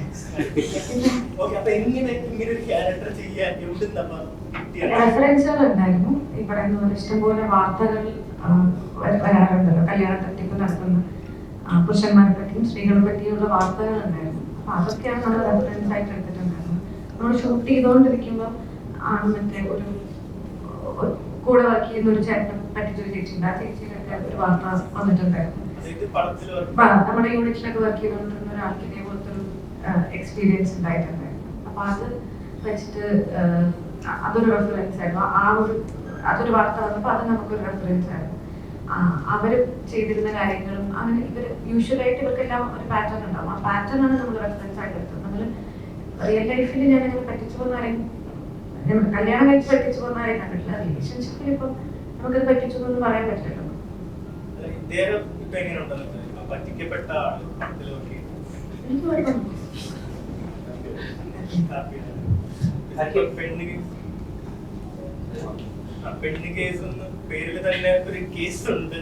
Speaker 7: ഓക്കെ, അപ്പൊ ഇങ്ങനെ ഒരു ക്യാരക്ടർ ചെയ്യാൻ എവിടുന്നാ കിട്ടിയത്?
Speaker 2: റെഫറൻസുകൾ ഉണ്ടായിരുന്നു. ഈ പറയുന്ന പോലെ ഇഷ്ടംപോലെ വാർത്തകൾ വരാറുണ്ടല്ലോ, കല്യാണ തട്ടിപ്പ് നടത്തുന്ന പുരുഷന്മാരെ പറ്റിയും സ്ത്രീകളെ പറ്റിയുള്ള വാർത്തകൾ ഉണ്ടായിരുന്നു. അപ്പൊ അതൊക്കെയാണ് നമ്മൾ റെഫറൻസ് ആയിട്ട് എടുത്തിട്ടുണ്ടായിരുന്നത്. നമ്മൾ ഷൂട്ട് ചെയ്തുകൊണ്ടിരിക്കുമ്പോൾ ആണ് മറ്റേ ഒരു കൂടെ വർക്ക് ചെയ്യുന്ന ഒരു ചേട്ടനെ പറ്റിച്ചൊരു ചേച്ചിയുണ്ട്. ആ ചേച്ചിയിലൊക്കെ ഒരു വാർത്ത വന്നിട്ടുണ്ടായിരുന്നു. നമ്മുടെ യൂണിറ്റിലൊക്കെ വർക്ക് ചെയ്തുകൊണ്ടിരുന്ന ഒരാൾക്ക് ഇതേപോലത്തെ ഒരു എക്സ്പീരിയൻസ് ഉണ്ടായിട്ടുണ്ടായിരുന്നു. അപ്പൊ അത് വെച്ചിട്ട് അതൊരു റെഫറൻസ് ആയിരുന്നു. അതൊരു വാർത്ത വന്നപ്പോൾ അത് നമുക്കൊരു റെഫറൻസ് ആയിരുന്നു. അവര് ചെയ്തിരുന്ന കാര്യങ്ങളും അങ്ങനെ ഇവർ യൂഷ്വലായിട്ട് ഇവർക്കെല്ലാം ഒരു പാറ്റേൺ ഉണ്ടാവും. ആ പാറ്റേൺ ആണ് നമ്മൾ റെഫറൻസ് ആയിട്ട് എടുത്തത്. നമ്മൾ റിയൽ ലൈഫിൽ ഞാൻ അങ്ങനെ പറ്റിച്ചു പോകുന്നവരെയും കല്യാണം കഴിച്ച് പറ്റിച്ചു പോകുന്നവരെയും കണ്ടിട്ടില്ല. റിലേഷൻഷിപ്പിൽ ഇപ്പം നമുക്കത് പറ്റിച്ചു എന്ന് പറയാൻ പറ്റില്ലല്ലോ.
Speaker 7: പെണ്ണ് കേസ് പേരിൽ തന്നെ ഒരു കേസ് ഉണ്ട്.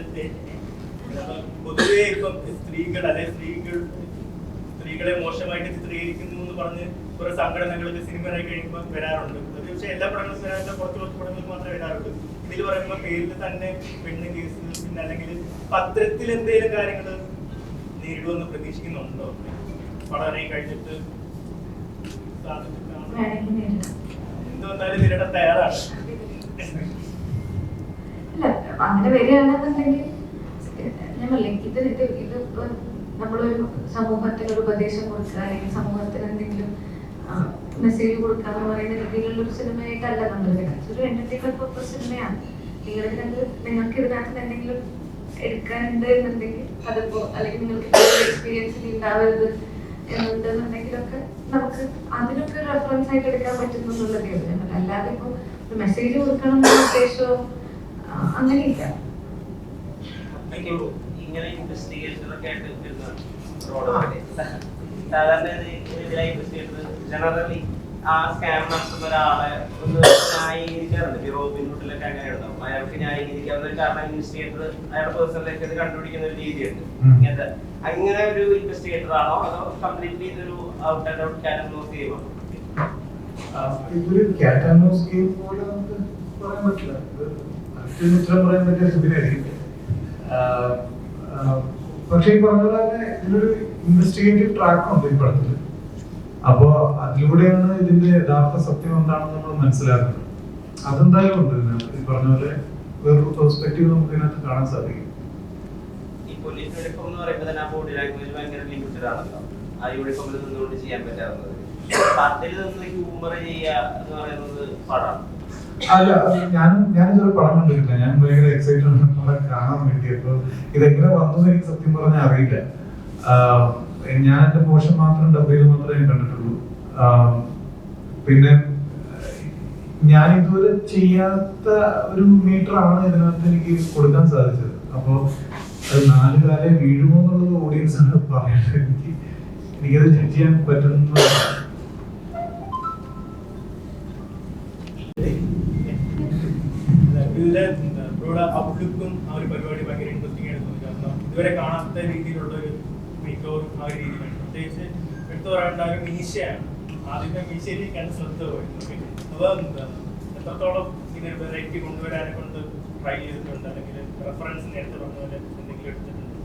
Speaker 7: പൊതുവെ ഇപ്പം സ്ത്രീകളെ മോശമായിട്ട് ചിത്രീകരിക്കുന്നു എന്ന് പറഞ്ഞ് കുറെ സംഘടനകൾക്ക് സിനിമയായി കഴിയുമ്പോൾ വരാറുണ്ട്. പക്ഷെ എല്ലാ പടങ്ങളും വരാറില്ല, കുറച്ച് പടങ്ങൾക്ക് മാത്രമേ വരാറുള്ളൂ. ഇതിൽ പറയുമ്പോൾ പേരിൽ തന്നെ പെണ്ണ് കേസ്, പിന്നെ അല്ലെങ്കിൽ പത്രത്തിൽ എന്തെങ്കിലും കാര്യങ്ങൾ നേരിടുമെന്ന് പ്രതീക്ഷിക്കുന്നുണ്ടോ? പഠനം കഴിഞ്ഞിട്ട് എന്തുവന്നാലും നേരിടാൻ തയ്യാറാണ്.
Speaker 2: ഇല്ല, അങ്ങനെ വരികയാണെന്നുണ്ടെങ്കിൽ ഞാൻ ഇത് നമ്മളൊരു സമൂഹത്തിന് ഒരു ഉപദേശം കൊടുക്കുക അല്ലെങ്കിൽ സമൂഹത്തിന് എന്തെങ്കിലും മെസ്സേജ് കൊടുക്കുക എന്ന് പറയുന്ന രീതിയിലുള്ള ഒരു സിനിമയായിട്ടല്ല നമ്മൾ ഒരു എന്റർടൈൻമെന്റ് പർപ്പസ് സിനിമയാണ്. നിങ്ങൾക്ക് ഇതിനകത്ത് എന്തെങ്കിലും എടുക്കാനുണ്ട് എന്നുണ്ടെങ്കിൽ അതിപ്പോ അല്ലെങ്കിൽ നിങ്ങൾക്ക് എക്സ്പീരിയൻസ് ഉണ്ടാവരുത് എന്നുണ്ടെന്നുണ്ടെങ്കിലൊക്കെ നമുക്ക് അതിനൊക്കെ റെഫറൻസ് ആയിട്ട് എടുക്കാൻ പറ്റുന്നു എന്നുള്ളതേ ഉള്ളൂ. അല്ലാതെ ഇപ്പൊ ഒരു മെസ്സേജ് കൊടുക്കണം എന്നുള്ള ഉദ്ദേശമോ അങ്ങനെയില്ല.
Speaker 8: ഇങ്ങനെ ഇൻവെസ്റ്റിഗേഷനൊക്കെ ആയിട്ട് വരുന്ന സാധാരണ ഇൻവെസ്റ്റിഗേറ്റർ ജനറലി ആ സ്കാം നടത്തുന്ന ഒരാളെ ഒന്ന് ന്യായീകരിക്കാറുണ്ട്. റോബിൻ ഹുഡിലൊക്കെ അങ്ങനെ ഉണ്ടാവും. അയാൾക്ക് ന്യായീകരിക്കാവുന്ന ഒരു കാരണം ഇൻവെസ്റ്റിഗേറ്റർ അയാളുടെ പേഴ്സണലിലേക്ക് അത് കണ്ടുപിടിക്കുന്ന ഒരു രീതിയുണ്ട്. ഇങ്ങനത്തെ അങ്ങനെ ഒരു ഇൻവെസ്റ്റിഗേറ്റർ ആണോ അതോ കംപ്ലീറ്റ്ലി ഇതൊരു ഔട്ട് ആൻഡ് ഔട്ട് കാറ്റഗറി ഗെയിമാണോ?
Speaker 3: ഇതൊരു കാറ്റഗറി ഗെയിം പോലെ നമുക്ക് പറയാൻ പറ്റില്ല. ഉത്തരം പറയാൻ പറ്റിയ സുഖമായിരിക്കും. പക്ഷെ ഈ പറഞ്ഞ പോലെ തന്നെ ഇതിനൊരു ഇൻവെസ്റ്റിഗേറ്റീവ് ട്രാക്ക് ഉണ്ട് ഈ പടത്തിൽ. അപ്പോ അതിലൂടെയാണ് ഇതിന്റെ യഥാർത്ഥ സത്യം എന്താണെന്ന് നമ്മൾ മനസ്സിലാക്കുന്നത്. അതെന്തായാലും ഉണ്ട് ഇതിനകത്ത്. ഈ പറഞ്ഞ പോലെ വേറൊരു പെർസ്പെക്റ്റീവ് നമുക്ക് ഇതിനകത്ത് കാണാൻ സാധിക്കും.
Speaker 8: ഈ പോലീസ് യൂണിഫോം എന്ന് പറയുമ്പോൾ തന്നെ ആ ബോഡി ലാംഗ്വേജ് ഭയങ്കര ലിമിറ്റഡ് ആണല്ലോ. ആ യൂണിഫോമിൽ നിന്നുകൊണ്ട് ചെയ്യാൻ പറ്റാറുള്ളത്. പടത്തിൽ നിന്ന് ഹ്യൂമർ ചെയ്യുക എന്ന് പറയുന്നത് പാടാണ്.
Speaker 3: അല്ല, ഞാനിതൊരു പടം കണ്ടിട്ടില്ല. ഞാൻ ഭയങ്കര എക്സൈറ്റഡ് ആണ് പടം കാണാൻ വേണ്ടി. അപ്പൊ ഇതെങ്ങനെ വന്നു എനിക്ക് സത്യം പറഞ്ഞാൽ അറിയില്ല. ഞാൻ എന്റെ പോർഷൻ മാത്രം ഡബയിൽ മാത്രമേ ഞാൻ കണ്ടിട്ടുള്ളൂ. പിന്നെ ഞാൻ ഇതുവരെ ചെയ്യാത്ത ഒരു മീറ്റർ ആണ് ഇതിനകത്ത് എനിക്ക് കൊടുക്കാൻ സാധിച്ചത്. അപ്പൊ അത് 4 കാലം വീഴുമോ എന്നുള്ളത് ഓഡിയൻസാണ് പറയുന്നത്. എനിക്കത് ജഡ്ജ് ചെയ്യാൻ പറ്റുന്ന
Speaker 7: ഔട്ട്ലുക്കും ആ ഒരു പരിപാടി ഭയങ്കര ഇൻട്രസ്റ്റിംഗ് ആയിട്ട് തോന്നി. കാരണം ഇതുവരെ കാണാത്ത രീതിയിലുള്ള ഒരു മേക്കോവർ ആ ഒരു രീതിയിലാണ്. പ്രത്യേകിച്ച് എടുത്തു പറയേണ്ട ഒരു മീശയാണ്. ആദ്യത്തെ മീശയിലേക്കാണ് ശ്രദ്ധ പോയത്. അപ്പൊ എത്രത്തോളം ഇങ്ങനെ വെറൈറ്റി കൊണ്ടുവരാനെ കൊണ്ട് ട്രൈ ചെയ്തിട്ടുണ്ട്, അല്ലെങ്കിൽ റെഫറൻസിന് എടുത്ത് പറഞ്ഞ പോലെ എന്തെങ്കിലും എടുത്തിട്ടുണ്ട്?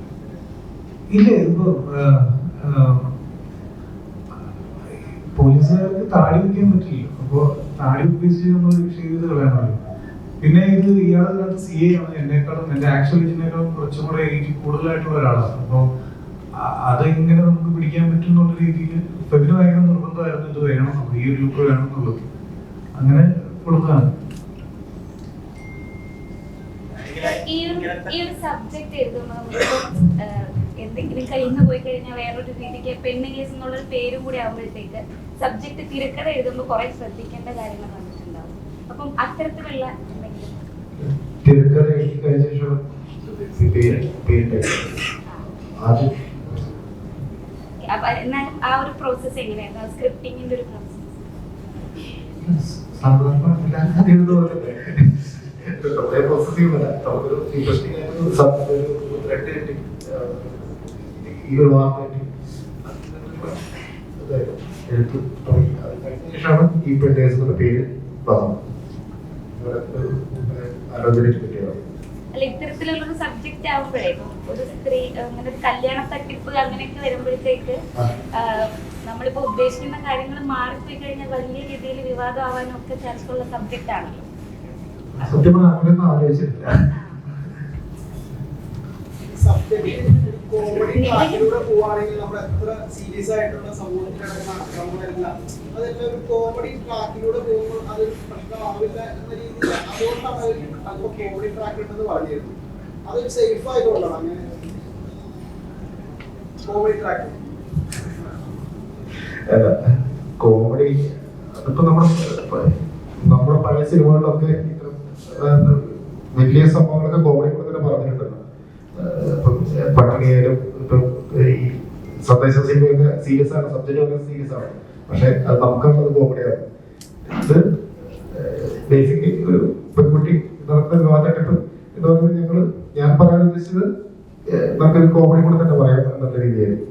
Speaker 3: ഇല്ല, ഇപ്പൊ പോലീസ് പോലീസുകാർക്ക് താടി വയ്ക്കാൻ പറ്റില്ല. അപ്പോൾ താടി ഉപയോഗിച്ച് നമ്മൾ ഷേവ് ചെയ്ത് കളയണമല്ലോ. പിന്നെ ഇത് ഇയാളതിനകത്ത് CA ആണ്, എന്നെക്കാളും എൻ്റെ ആക്ച്വൽ ഏജിനേക്കാളും കുറച്ചും കൂടെ ഏജ് കൂടുതലായിട്ടുള്ള ഒരാളാണ്. അപ്പോൾ അതെങ്ങനെ നമുക്ക് പിടിക്കാൻ പറ്റും എന്നുള്ള രീതിയിൽ ഫെബിന് ഭയങ്കര നിർബന്ധമായിരുന്നു ഇത് വേണം, ഈ ഒരു ലുക്ക് വേണം എന്നുള്ളത്. അങ്ങനെ കൊടുത്തതാണ്.
Speaker 9: ഈ ഒരു സബ്ജക്ട് എഴുതുമ്പോൾ എന്തെങ്കിലും കയ്യിൽ നിന്ന് പോയി കഴിഞ്ഞാൽ വേറൊരു രീതിക്ക് പെണ്ണ് കേസ് എന്നുള്ളൊരു പേരും കൂടി ആകുമ്പോഴത്തേക്ക് സബ്ജക്ട് തിരക്കഥ എഴുതുമ്പോൾ കുറെ ശ്രദ്ധിക്കേണ്ട കാര്യങ്ങൾ വന്നിട്ടുണ്ടാവും. അപ്പം അത്തരത്തിലുള്ള
Speaker 1: തിരക്കഥ എഴുതി കഴിഞ്ഞ ശേഷം
Speaker 9: എന്നാലും ആ ഒരു പ്രോസസ് എങ്ങനെയായിരുന്നു, സ്ക്രിപ്റ്റിംഗിന്റെ ഒരു പ്രോസസ്?
Speaker 1: എഴുത്ത് തുടങ്ങി. അത് കഴിഞ്ഞ ശേഷമാണ് ഈ പെണ്ണേഴ്സ് എന്നുള്ള പേര് വന്നത്. ആലോചനയ്ക്ക് കിട്ടിയത്.
Speaker 9: അല്ല, ഇത്തരത്തിലുള്ളൊരു സബ്ജക്റ്റ് ആവുമ്പോഴേ ഒരു സ്ത്രീ അങ്ങനെ ഒരു കല്യാണ തട്ടിപ്പ് അങ്ങനെയൊക്കെ വരുമ്പോഴത്തേക്ക് നമ്മളിപ്പോ ഉദ്ദേശിക്കുന്ന കാര്യങ്ങൾ മാറിപ്പോയി കഴിഞ്ഞാൽ വലിയ രീതിയിൽ വിവാദമാവാനും ഒക്കെ ചാൻസ് ഉള്ള സബ്ജക്റ്റ് ആണല്ലോ.
Speaker 1: സത്യമായി അങ്ങനെയൊന്നും ആലോചിച്ചിട്ടില്ല.
Speaker 10: കോമഡി ട്രാക്കിലൂടെ പോവാണെങ്കിൽ നമ്മൾ എത്ര സീരിയസ് ആയിട്ടുള്ള സമൂഹത്തിലുള്ള അക്രമങ്ങളെല്ലാം അതെല്ലാം ഒരു കോമഡി ട്രാക്കിലൂടെ പോകുമ്പോൾ അതൊരു പ്രശ്നമാവില്ല എന്ന രീതിയിൽ അതുകൊണ്ടാണ് അല്പം കോമഡി ട്രാക്ക് ഉണ്ടെന്ന് പറഞ്ഞിരുന്നു. അതൊരു സേഫ് ആയതുകൊണ്ടാണ് അങ്ങനെ കോമഡി ട്രാക്ക്.
Speaker 1: കോമഡി അതിപ്പോ നമ്മുടെ പഴയ സിനിമകളിലൊക്കെ വലിയ സംഭവങ്ങളൊക്കെ കോമഡി കൂടെ തന്നെ പറഞ്ഞിട്ടുണ്ടല്ലോ. പട്ടിണിയായാലും ഇപ്പൊ ഈ സന്ദേശ സിനിമയൊക്കെ സീരിയസ് ആണ്, സബ്ജക്റ്റ് ഒക്കെ സീരിയസ് ആണ്, പക്ഷെ അത് നമുക്കത് കോമഡിയാണ്. ഇത് ബേസിക്കലി ഒരു പെൺകുട്ടി നടക്കുന്ന വിവാദമായിട്ട് എന്ന് പറയുന്നത് ഞാൻ പറയാൻ ഉദ്ദേശിച്ചത് നമുക്കൊരു കോമഡി കൂടെ തന്നെ പറയാം എന്നുള്ള രീതിയായിരുന്നു.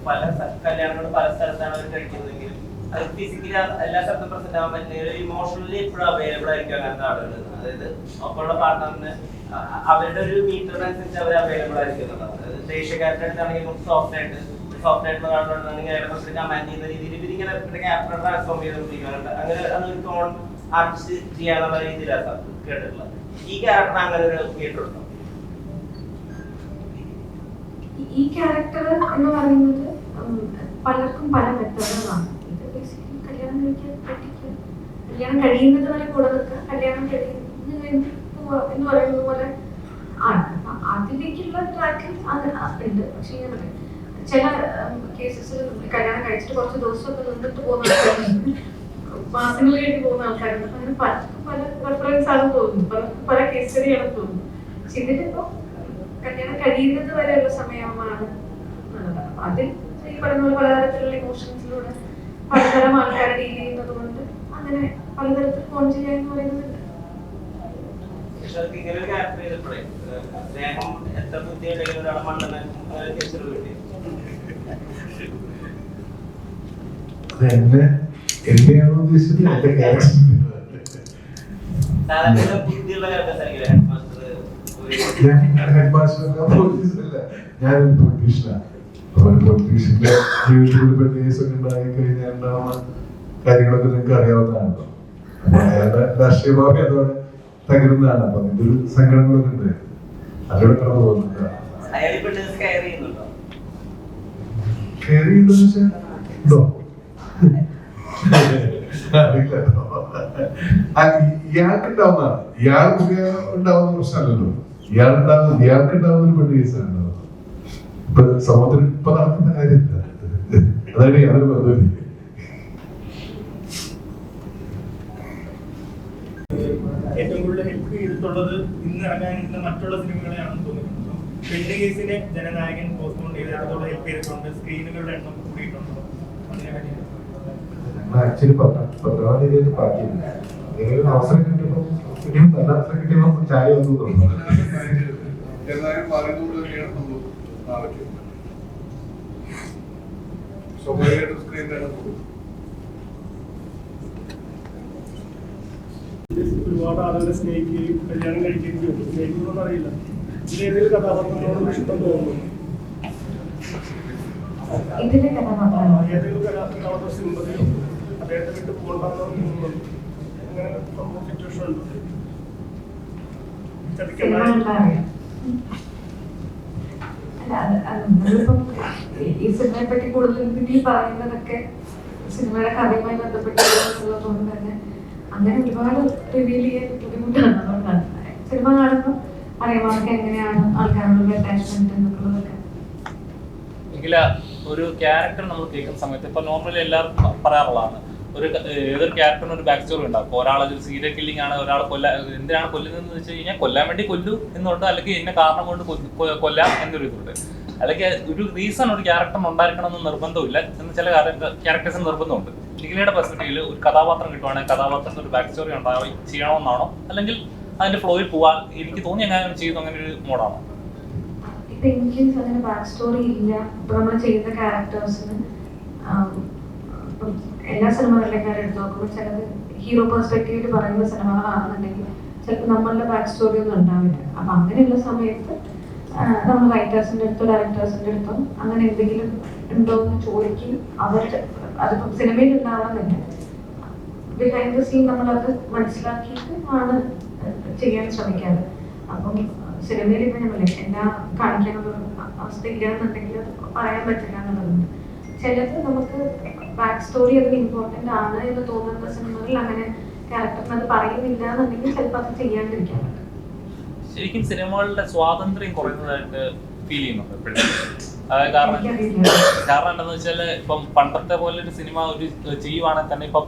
Speaker 8: പല കല്യാണങ്ങളും പല സ്ഥലത്താണ് അവർ കഴിക്കുന്നതെങ്കിൽ അത് ഫിസിക്കലി എല്ലാ സ്ഥലത്തും പ്രസന്റ് ആവാൻ പറ്റുന്ന ഇമോഷണലി എപ്പോഴും അവൈലബിൾ ആയിരിക്കും അങ്ങനത്തെ ആളുകൾ. അതായത് ഒപ്പമുള്ള പാർട്ട്ണറിന് അവരുടെ ഒരു മീറ്ററിനനുസരിച്ച് അവർ അവൈലബിൾ ആയിരിക്കുന്നതാണ്. അതായത് ദേഷ്യക്കാരുടെ അടുത്താണെങ്കിൽ കുറച്ച് സോഫ്റ്റ് ആയിട്ടുള്ള ആളുകളുണ്ടെങ്കിൽ അതിനെ കുറച്ച് കമാൻഡ് ചെയ്യുന്ന രീതിയിൽ ഇവരിങ്ങനെ ക്യാരക്ടർ ട്രാൻസ്ഫോം ചെയ്തുകൊണ്ടിരിക്കുന്നുണ്ട്. അങ്ങനെ അതൊരു ടോൺ ആർട്ടിസ്റ്റ് ചെയ്യാനുള്ള രീതിയിലാണ് കേട്ടിട്ടുള്ളത്. ഈ ക്യാരക്ടർ അങ്ങനെ ഒരു കേട്ടിട്ടുണ്ടോ?
Speaker 2: ഈ ക്യാരക്ടർ എന്ന് പറയുന്നത് പലർക്കും പല മെത്തേഡുകളാണ്. ഇത് ബേസിക്കലി കല്യാണം കഴിക്കാൻ പറ്റിക്കുക, കല്യാണം കഴിയുന്നത് വരെ കൂടെ നിൽക്കുക, കല്യാണം കഴിയുന്നത് എന്ന് പറയുന്നത് പോലെ ആണ്. അതിലേക്കുള്ള ട്രാക്ക് ഉണ്ട്. പക്ഷെ ചില കേസസിൽ കല്യാണം കഴിച്ചിട്ട് കുറച്ച് ദിവസമൊക്കെ നിന്നിട്ട് പോകുന്ന ആൾക്കാരുണ്ട്, മാസങ്ങൾ കഴിഞ്ഞ് പോകുന്ന ആൾക്കാരുണ്ട്. അങ്ങനെ പലർക്കും പല പ്രിഫറൻസ് ആണെന്ന് തോന്നുന്നു, പലർക്കും പല കേസ് സ്റ്റഡിയാണെന്ന് തോന്നുന്നു. പക്ഷെ ഇതിലിപ്പോ കല്യാണം കഴിയുന്നത് വരെയുള്ള സമയമാണ് നല്ലതാണ്. അതിൽ ഈ പറയുന്ന പോലെ പലതരത്തിലുള്ള ഇമോഷൻസിലൂടെ പലതരം ആൾക്കാരെ ഡീൽ ചെയ്യുന്നത് കൊണ്ട് അങ്ങനെ പലതരത്തിൽ ഫോൺ ചെയ്യാന്ന് പറയുന്നുണ്ട്.
Speaker 1: എന്നെയാണോ ഉദ്ദേശിച്ചത്?
Speaker 4: ഞാനൊരു പൊളിറ്റീഷ്യനാണ്. പൊളിറ്റീഷ്യന്റെ ജീവിതത്തിൽ കേസൊക്കെ ഉണ്ടായി കഴിഞ്ഞാൽ ഉണ്ടാവുന്ന കാര്യങ്ങളൊക്കെ നിങ്ങൾക്ക് അറിയാവുന്നതാണല്ലോ. അപ്പൊ അയാളുടെ രാഷ്ട്രീയ ഭാവി അതോടെ തകരുന്നതാണ്. അപ്പൊ അതിന്റെ ഒരു സങ്കടങ്ങളൊക്കെ ഉണ്ട്, അതിലൂടെ കടന്നു പോകുന്നുണ്ട്. കെയർ ചെയ്യുന്നുണ്ടോ ഉണ്ടോ ഇയാൾക്ക് ഉണ്ടാവുന്നതാണ്. ഇയാൾക്ക് ഉണ്ടാവുന്ന പ്രശ്നമല്ലല്ലോ, ഇയാൾക്ക് ഉണ്ടാവുന്ന ഒരു പെണ്ണ് കേസാണ്. ഇപ്പൊ സമൂഹത്തിൽ ഇപ്പൊ നടക്കുന്ന കാര്യമില്ല, അതായത് യാതൊരു ബന്ധമില്ല.
Speaker 7: ഏറ്റവും കൂടുതൽ ഹെൽപ്പ് ചെയ്തിട്ടുള്ളത് ഇന്ന് ഇറങ്ങാനിരുന്ന മറ്റുള്ള സിനിമകളെയാണെന്ന് തോന്നിയിട്ടുണ്ട്. പെണ്ണ് കേസിനെ ജനനായകൻ പോസ്റ്റ്പോൺ ചെയ്തതോടെ ഹെൽപ്പ് ചെയ്തിട്ടുണ്ട്. സ്ക്രീനുകളുടെ എണ്ണം കൂടിയിട്ടുണ്ടോ? അതിനെ
Speaker 1: ആക്ച്വലി 15-ാം തീയതി പാർട്ടിയില്ല. ഏതെങ്കിലും അവസരം കിട്ടിയപ്പോൾ ഇനിയും നല്ല അവസരം കിട്ടിയപ്പോൾ ചായ വന്നു തോന്നുന്നു.
Speaker 7: ഒരുപാട് ആളുകളെ സ്നേഹിക്കുകയും കല്യാണം കഴിക്കുകയും ചെയ്തു. സ്നേഹിക്കുന്നൊന്നും അറിയില്ല, ഇതിലേതൊരു കഥാപാത്രങ്ങളോടും ഇഷ്ടം തോന്നുന്നു?
Speaker 2: ഇതിലെ കഥാപാത്രം
Speaker 7: ഏതെങ്കിലും കഥാപാത്രം സിമ്പതിയോ അദ്ദേഹത്തെ വിട്ട് പോകണ്ടെന്ന് തോന്നുന്നു? അങ്ങനെ സിറ്റുവേഷൻ ഉണ്ട്?
Speaker 2: സിനിമ കണ്ടറിയാം. നമ്മളിപ്പം ഈ സിനിമയെ പറ്റി കൂടുതൽ പിന്നെ പറയുന്നതൊക്കെ സിനിമയുടെ കഥയുമായി ബന്ധപ്പെട്ടുള്ളതുകൊണ്ട് തന്നെ അങ്ങനെ ഒരുപാട് റിവീൽ ചെയ്യാൻ ബുദ്ധിമുട്ടാണ്. അതുകൊണ്ടാണ് സിനിമ കാണുമ്പോൾ അറിയാം അവർക്ക് എങ്ങനെയാണ് ആൾക്കാരോടുള്ള അറ്റാച്ച്മെന്റ് എന്നുള്ളതൊക്കെ.
Speaker 5: എങ്കില ഒരു ക്യാരക്ടർ നമ്മൾ കേൾക്കുന്ന സമയത്ത് ഇപ്പൊ നോർമലി എല്ലാവർക്കും പറയാറുള്ളതാണ് ഒരു ഏതൊരു ക്യാരക്ടറിന് ഒരു ബാക്ക് സ്റ്റോറി ഉണ്ടാവും. ഇപ്പോൾ ഒരാൾ ഒരു സീരിയൽ കില്ലിംഗ് ആണ്, ഒരാൾ എന്തിനാണ് കൊല്ലുന്നതെന്ന് വെച്ച് കഴിഞ്ഞാൽ കൊല്ലാൻ വേണ്ടി കൊല്ലു എന്നുണ്ട്, അല്ലെങ്കിൽ ഇന്ന കാരണം കൊണ്ട് കൊല്ലാം എന്നൊരു ഇതുണ്ട്. അല്ലെങ്കിൽ ഒരു റീസൺ ഒരു ക്യാരക്ടറിന് ഉണ്ടായിരിക്കണം എന്ന് നിർബന്ധമില്ല എന്ന് ചില ക്യാരക്ടേഴ്സിന് നിർബന്ധമുണ്ട്. നിഖിലയുടെ പെർസ്പെക്റ്റീവിൽ ഒരു കഥാപാത്രം കിട്ടുവാണെങ്കിൽ കഥാപാത്രത്തിന് ഒരു ബാക്ക് സ്റ്റോറി ഉണ്ടാവും ചെയ്യണമെന്നാണോ, അല്ലെങ്കിൽ അതിന്റെ ഫ്ലോയിൽ പോവാൻ എനിക്ക് തോന്നി അങ്ങനെ ചെയ്യുന്നു, അങ്ങനെ ഒരു മോഡാണോ?
Speaker 2: ഇപ്പൊ എനിക്ക് അങ്ങനെ ബാക്ക് സ്റ്റോറി ഇല്ല. ഇപ്പൊ നമ്മൾ ചെയ്യുന്ന ക്യാരക്ടേഴ്സിന് എല്ലാ സിനിമകളിലേക്കും എടുത്ത് നോക്കുമ്പോൾ ചിലത് ഹീറോ പെർസ്പെക്റ്റീവിൽ പറയുന്ന സിനിമകളാണെന്നുണ്ടെങ്കിൽ ചിലപ്പോൾ നമ്മളുടെ ബാക്ക് സ്റ്റോറി ഒന്നും ഉണ്ടാവില്ല. അപ്പൊ അങ്ങനെയുള്ള സമയത്ത് നമ്മൾ റൈറ്റേഴ്സിന്റെ അടുത്തോ ഡയറക്ടേഴ്സിന്റെ അടുത്തോ അങ്ങനെ എന്തെങ്കിലും ഉണ്ടോ എന്ന് ചോദിക്കും. അവരുടെ അതിപ്പം സിനിമയിൽ ഉണ്ടാവണമെന്നില്ല, ബിഹൈൻഡ് ദ സീൻ നമ്മളത് മനസ്സിലാക്കിയിട്ട് ആണ് ചെയ്യാൻ ശ്രമിക്കാറ്. അപ്പം സിനിമയിൽ ഇപ്പൊ ഞാൻ എല്ലാം കാണിക്കാനുള്ള അവസ്ഥ ഇല്ലാന്നുണ്ടെങ്കിൽ പറയാൻ പറ്റില്ല എന്നുള്ളതുണ്ട്. ചിലത് നമുക്ക് ബാക്ക് സ്റ്റോറി അതിന് ഇമ്പോർട്ടന്റ് ആണ് എന്ന് തോന്നുന്ന സിനിമകളിൽ അങ്ങനെ ക്യാരക്ടറിന് അത് പറയുന്നില്ല എന്നുണ്ടെങ്കിൽ ചിലപ്പോൾ അത് ചെയ്യാണ്ടിരിക്കാറുണ്ട്.
Speaker 5: ശരിക്കും സിനിമകളുടെ സ്വാതന്ത്ര്യം കുറയുന്നതായിട്ട് ഫീൽ ചെയ്യുന്നുണ്ട് എപ്പോഴും. കാരണം എന്താണെന്ന് വെച്ചാൽ ഇപ്പം പണ്ടത്തെ പോലെ ഒരു സിനിമ ഒരു ചെയ്യുവാണെങ്കിൽ തന്നെ ഇപ്പൊ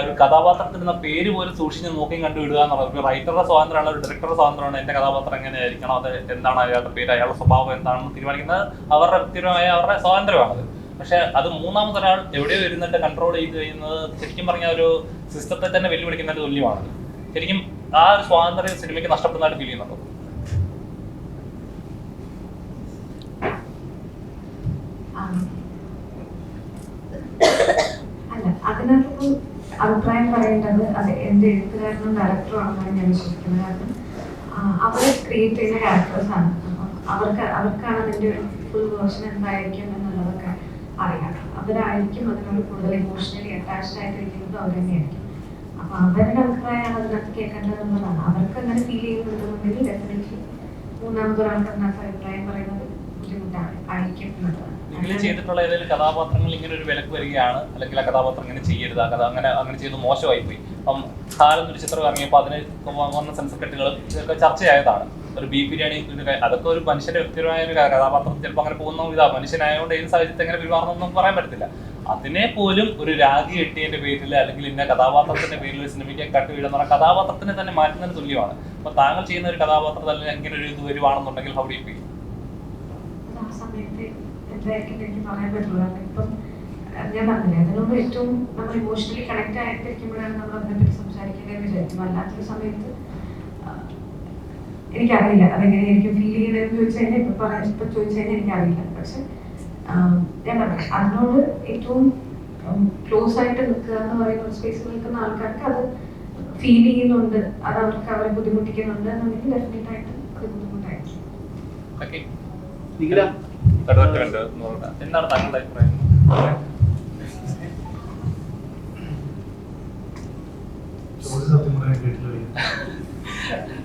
Speaker 5: ഒരു കഥാപാത്രത്തിന് പേര് പോലും സൂക്ഷിച്ച് നോക്കി കണ്ടുവിടുക എന്നുള്ളത് ഒരു റൈറ്ററുടെ സ്വാതന്ത്ര്യമാണ്, ഒരു ഡയറക്ടറുടെ സ്വാതന്ത്ര്യമാണ്. എന്റെ കഥാപാത്രം എങ്ങനെയായിരിക്കണം, അത് എന്താണ് അയാളുടെ പേര്, അയാളുടെ സ്വഭാവം എന്താണെന്ന് തീരുമാനിക്കുന്നത് അവരുടെ വ്യക്തിപരമായ അവരുടെ സ്വാതന്ത്ര്യമാണത്. പക്ഷെ അത് മൂന്നാമതൊരാൾ എവിടെയോ ഇരുന്നിട്ട് കൺട്രോൾ ചെയ്ത് കഴിയുന്നത് ശരിക്കും പറഞ്ഞാൽ ഒരു സിസ്റ്റത്തെ തന്നെ വെല്ലുവിളിക്കുന്നതിന് തുല്യമാണ്. ശരിക്കും ആ ഒരു സ്വാതന്ത്ര്യം സിനിമയ്ക്ക് നഷ്ടപ്പെടുന്നതായിട്ട് ഫീൽ ചെയ്യുന്നുണ്ടോ?
Speaker 2: അല്ല, അതിനകത്ത് അഭിപ്രായം പറയേണ്ടത് അത് എന്റെ എഴുത്തുകാരനും ഡയറക്ടറും ആണെന്നാണ് ഞാൻ വിശ്വസിക്കുന്നത്. കാരണം അവരെ ക്രിയേറ്റ് ചെയ്യുന്ന ക്യാരക്ടേഴ്സാണ്. അപ്പം അവർക്കാണ് അതിന്റെ ഒരു ഫുൾ വേർഷൻ എന്തായിരിക്കും എന്നുള്ളതൊക്കെ അറിയാം. അവരായിരിക്കും അതിനോട് കൂടുതൽ ഇമോഷണലി അറ്റാച്ച്ഡ് ആയിട്ടിരിക്കുന്നത് അവർ തന്നെയായിരിക്കും. അപ്പൊ അവരുടെ അഭിപ്രായമാണ് അതിനകത്ത് കേൾക്കേണ്ടതെന്നുള്ളതാണ്. അവർക്ക് അങ്ങനെ ഫീൽ ചെയ്യുന്നുണ്ടെന്നുണ്ടെങ്കിൽ ഡെഫിനറ്റ്ലി മൂന്നാമതൊരാൾക്ക് അതിനകത്ത് അഭിപ്രായം പറയുന്നത് ബുദ്ധിമുട്ടാണ് ആയിരിക്കും എന്നുള്ളതാണ്.
Speaker 5: നിങ്ങൾ ചെയ്തിട്ടുള്ള ഏതെങ്കിലും കഥാപാത്രങ്ങൾ ഇങ്ങനെ ഒരു വിലക്ക് വരികയാണ്, അല്ലെങ്കിൽ ആ കഥാപാത്രം ഇങ്ങനെ ചെയ്യരുത്, അങ്ങനെ ചെയ്യുന്നത് മോശമായി പോയി. അപ്പം കാലം ഒരു ചിത്രം ഇറങ്ങിയപ്പോൾ അതിന് വന്ന സെൻസർക്കെട്ടുകളും ഇതൊക്കെ ചർച്ചയായതാണ്. ഒരു ബീഫ് ബിരിയാണി അതൊക്കെ ഒരു മനുഷ്യന്റെ വ്യക്തിപരമായ ഒരു കഥാപാത്രം ചിലപ്പോൾ അങ്ങനെ പോകുന്ന ഇതാ മനുഷ്യനായതുകൊണ്ട് ഏത് സാഹചര്യത്തിൽ എങ്ങനെ പെരുമാറണമെന്നൊന്നും പറയാൻ പറ്റത്തില്ല. അതിനെ പോലും ഒരു രാഗി എട്ടിയതിന്റെ പേരിൽ അല്ലെങ്കിൽ ഇന്ന കഥാപാത്രത്തിന്റെ പേരിൽ സിനിമയ്ക്ക് കട്ട് വീഴുന്ന പറഞ്ഞാൽ കഥാപാത്രത്തിനെ തന്നെ മാറ്റുന്നതിന് തുല്യമാണ്. അപ്പൊ താങ്കൾ ചെയ്യുന്ന ഒരു കഥാപാത്രത്തിൽ ഇങ്ങനെ ഒരു ഇത് വരുവാണെന്നുണ്ടെങ്കിൽ ഹൗ ഡു യു ഫീൽ?
Speaker 2: ആ സമയത്ത് എന്തായിരിക്കും എനിക്ക് പറയാൻ പറ്റുള്ളൂ. ഇപ്പം ഞാൻ പറഞ്ഞില്ലേ, അതിനോട് ഏറ്റവും നമ്മൾ ഇമോഷണലി കണക്ട് ആയിട്ടിരിക്കുമ്പോഴാണ് നമ്മൾ അതിനെപ്പറ്റി സംസാരിക്കേണ്ടതെന്ന് വിചാരിക്കും. അല്ലാത്തൊരു സമയത്ത് എനിക്കറിയില്ല അതെങ്ങനെയായിരിക്കും ഫീൽ ചെയ്യണമെന്ന് ചോദിച്ചു കഴിഞ്ഞാൽ ഇപ്പൊ ചോദിച്ചു കഴിഞ്ഞാൽ എനിക്കറിയില്ല. പക്ഷെ ഞാൻ പറഞ്ഞു അതിനോട് ഏറ്റവും ക്ലോസ് ആയിട്ട് നിൽക്കുക എന്ന് പറയുന്ന ഒരു സ്പേസിൽ നിൽക്കുന്ന ആൾക്കാർക്ക് അത് ഫീൽ ചെയ്യുന്നുണ്ട്, അത് അവർക്ക് അവരെ ബുദ്ധിമുട്ടിക്കുന്നുണ്ട് എന്നുണ്ടെങ്കിൽ ഡെഫിനറ്റ് ആയിട്ട് അത് ബുദ്ധിമുട്ടായിരിക്കും.
Speaker 5: എന്താണ് താങ്കളുടെ അഭിപ്രായം?